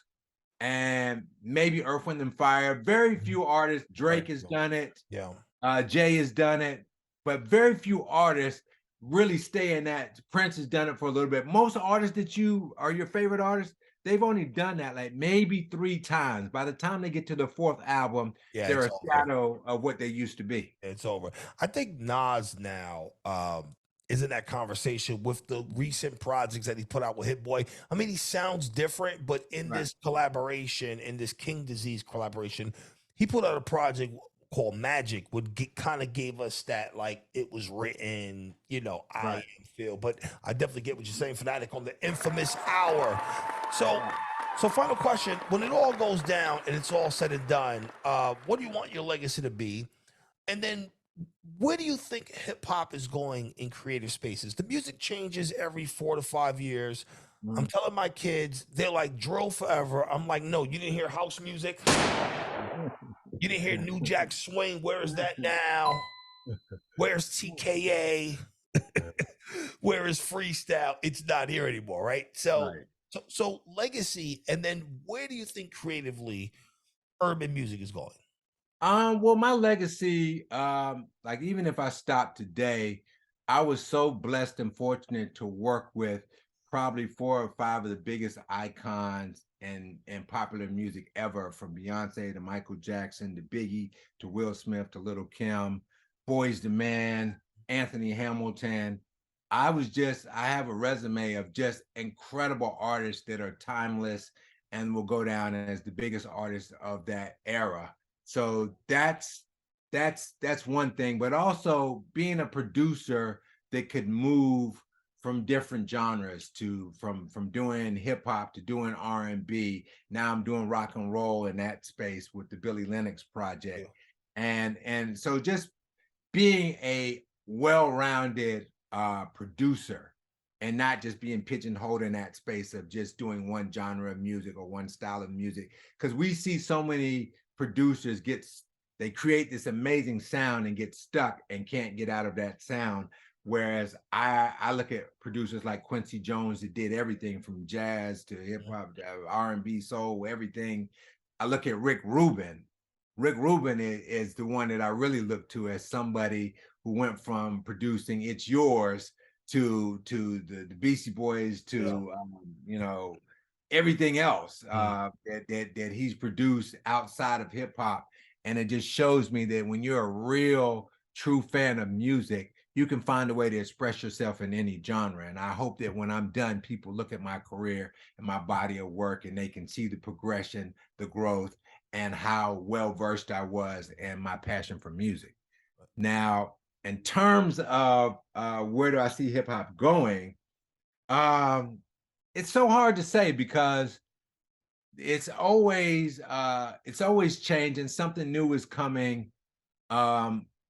[SPEAKER 2] and maybe Earth, Wind, and Fire. Very
[SPEAKER 1] Mhm.
[SPEAKER 2] few artists.
[SPEAKER 1] Right.
[SPEAKER 2] Drake has done it.
[SPEAKER 1] Yeah.
[SPEAKER 2] Jay has done it, but very few artists really stay in that. Prince has done it for a little bit. Most artists that you are your favorite artists, they've only done that like maybe 3 times. By the time they get to the fourth album,
[SPEAKER 1] Yeah,
[SPEAKER 2] they're
[SPEAKER 1] it's
[SPEAKER 2] a
[SPEAKER 1] over.
[SPEAKER 2] shadow of what they used to be.
[SPEAKER 1] It's over. I think Nas now is in that conversation with the recent projects that he put out with Hit Boy. I mean, he sounds different, but in
[SPEAKER 2] Right.
[SPEAKER 1] this collaboration, in this King Disease collaboration, he put out a project called Magic, would get kind of gave us that like it was written, I
[SPEAKER 2] Right.
[SPEAKER 1] feel. But I definitely get what you're saying, Fanatic, on the Infamous Hour. So
[SPEAKER 2] Right.
[SPEAKER 1] so final question: when it all goes down and it's all said and done, what do you want your legacy to be? And then where do you think hip hop is going in creative spaces? The music changes every 4 to 5 years. I'm
[SPEAKER 2] Mhm.
[SPEAKER 1] telling my kids, they're like drill forever. I'm like, no, you didn't hear house music. You didn't hear New Jack Swing. Where is that now? Where's TKA? Where is freestyle? It's not here anymore, right? So,
[SPEAKER 2] Right.
[SPEAKER 1] so legacy, and then where do you think creatively urban music is going?
[SPEAKER 2] Well, my legacy, like even if I stopped today, I was so blessed and fortunate to work with probably 4 or 5 of the biggest icons in popular music ever, from Beyonce to Michael Jackson to Biggie to Will Smith to Lil Kim, Boys the Man, Anthony Hamilton. I have a resume of just incredible artists that are timeless and will go down as the biggest artists of that era. So that's one thing, but also being a producer that could move from different genres from doing hip hop to doing R&B. Now I'm doing rock and roll in that space with the Billy Lennox project. And so just being a well-rounded producer and not just being pigeonholed in that space of just doing one genre of music or one style of music. Because we see so many producers they create this amazing sound and get stuck and can't get out of that sound. Whereas I look at producers like Quincy Jones that did everything from jazz to hip hop, R&B, soul, everything. I look at Rick Rubin. Rick Rubin is the one that I really look to as somebody who went from producing It's Yours to the Beastie Boys to you know, everything else that he's produced outside of hip hop. And it just shows me that when you're a real true fan of music, you can find a way to express yourself in any genre. And I hope that when I'm done, people look at my career and my body of work and they can see the progression, the growth, and how well-versed I was and my passion for music. Now, in terms of where do I see hip hop going, it's so hard to say because it's always changing. Something new is coming.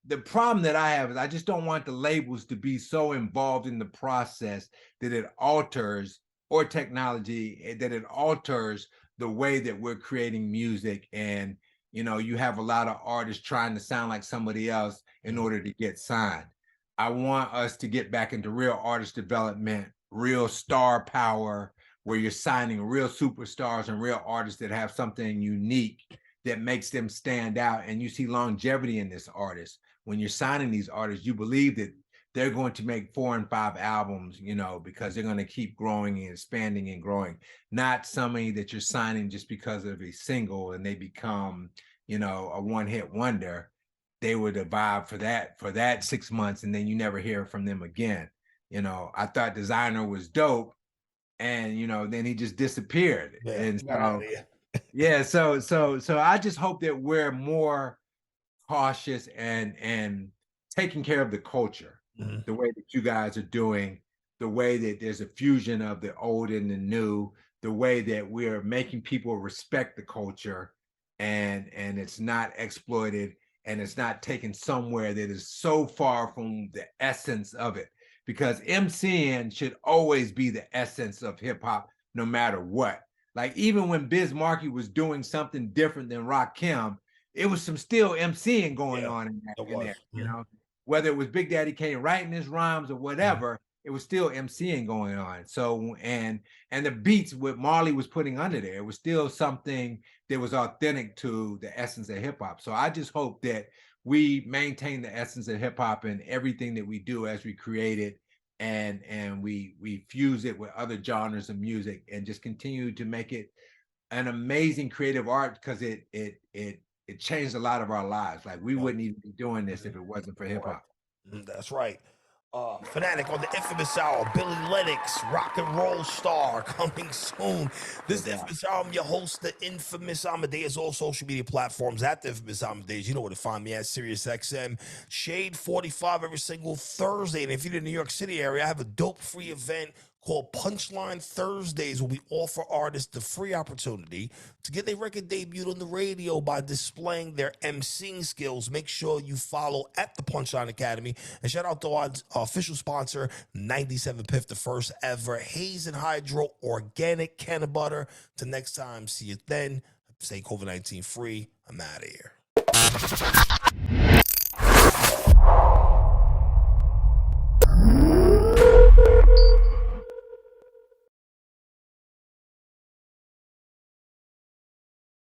[SPEAKER 2] The problem that I have is I just don't want the labels to be so involved in the process that it alters, or technology, that it alters the way that we're creating music. And, you know, you have a lot of artists trying to sound like somebody else in order to get signed. I want us to get back into real artist development, real star power, where you're signing real superstars and real artists that have something unique that makes them stand out. And you see longevity in this artist. When you're signing these artists, you believe that they're going to make 4 and 5 albums, you know, because they're going to keep growing and expanding and growing. Not somebody that you're signing just because of a single and they become, you know, a one-hit wonder. They would vibe for that 6 months and then you never hear from them again. You know, I thought Designer was dope, and you know, then he just disappeared. And so so I just hope that we're more cautious and taking care of the culture, the way that you guys are doing, the way that there's a fusion of the old and the new, the way that we're making people respect the culture, and it's not exploited and it's not taken somewhere that is so far from the essence of it. Because MCing should always be the essence of hip hop, no matter what. Like even when Biz Markie was doing something different than Rakim, it was some still MCing going on in there, you know, whether it was Big Daddy Kane writing his rhymes or whatever, it was still MCing going on. So, and the beats what Marley was putting under there, it was still something that was authentic to the essence of hip hop. So I just hope that we maintain the essence of hip hop in everything that we do as we create it, and we fuse it with other genres of music and just continue to make it an amazing creative art, because it changed a lot of our lives. Like we wouldn't even be doing this if it wasn't for hip hop.
[SPEAKER 1] That's right. Fanatic on the Inphamus Hour, Billy Lennox, rock and roll star, coming soon. This is the Inphamus Hour. I'm your host, the Infamous Amadeuz, all social media platforms at the Infamous Amadeuz. You know where to find me at SiriusXM, Shade 45 every single Thursday. And if you're in the New York City area, I have a dope free event called Punchline Thursdays, where we offer artists the free opportunity to get their record debuted on the radio by displaying their emceeing skills. Make sure you follow at the Punchline Academy, and shout out to our official sponsor, 97 Piff, the first ever Haze and Hydro organic can of butter. Till next time, see you then. Stay COVID-19 free. I'm out of here.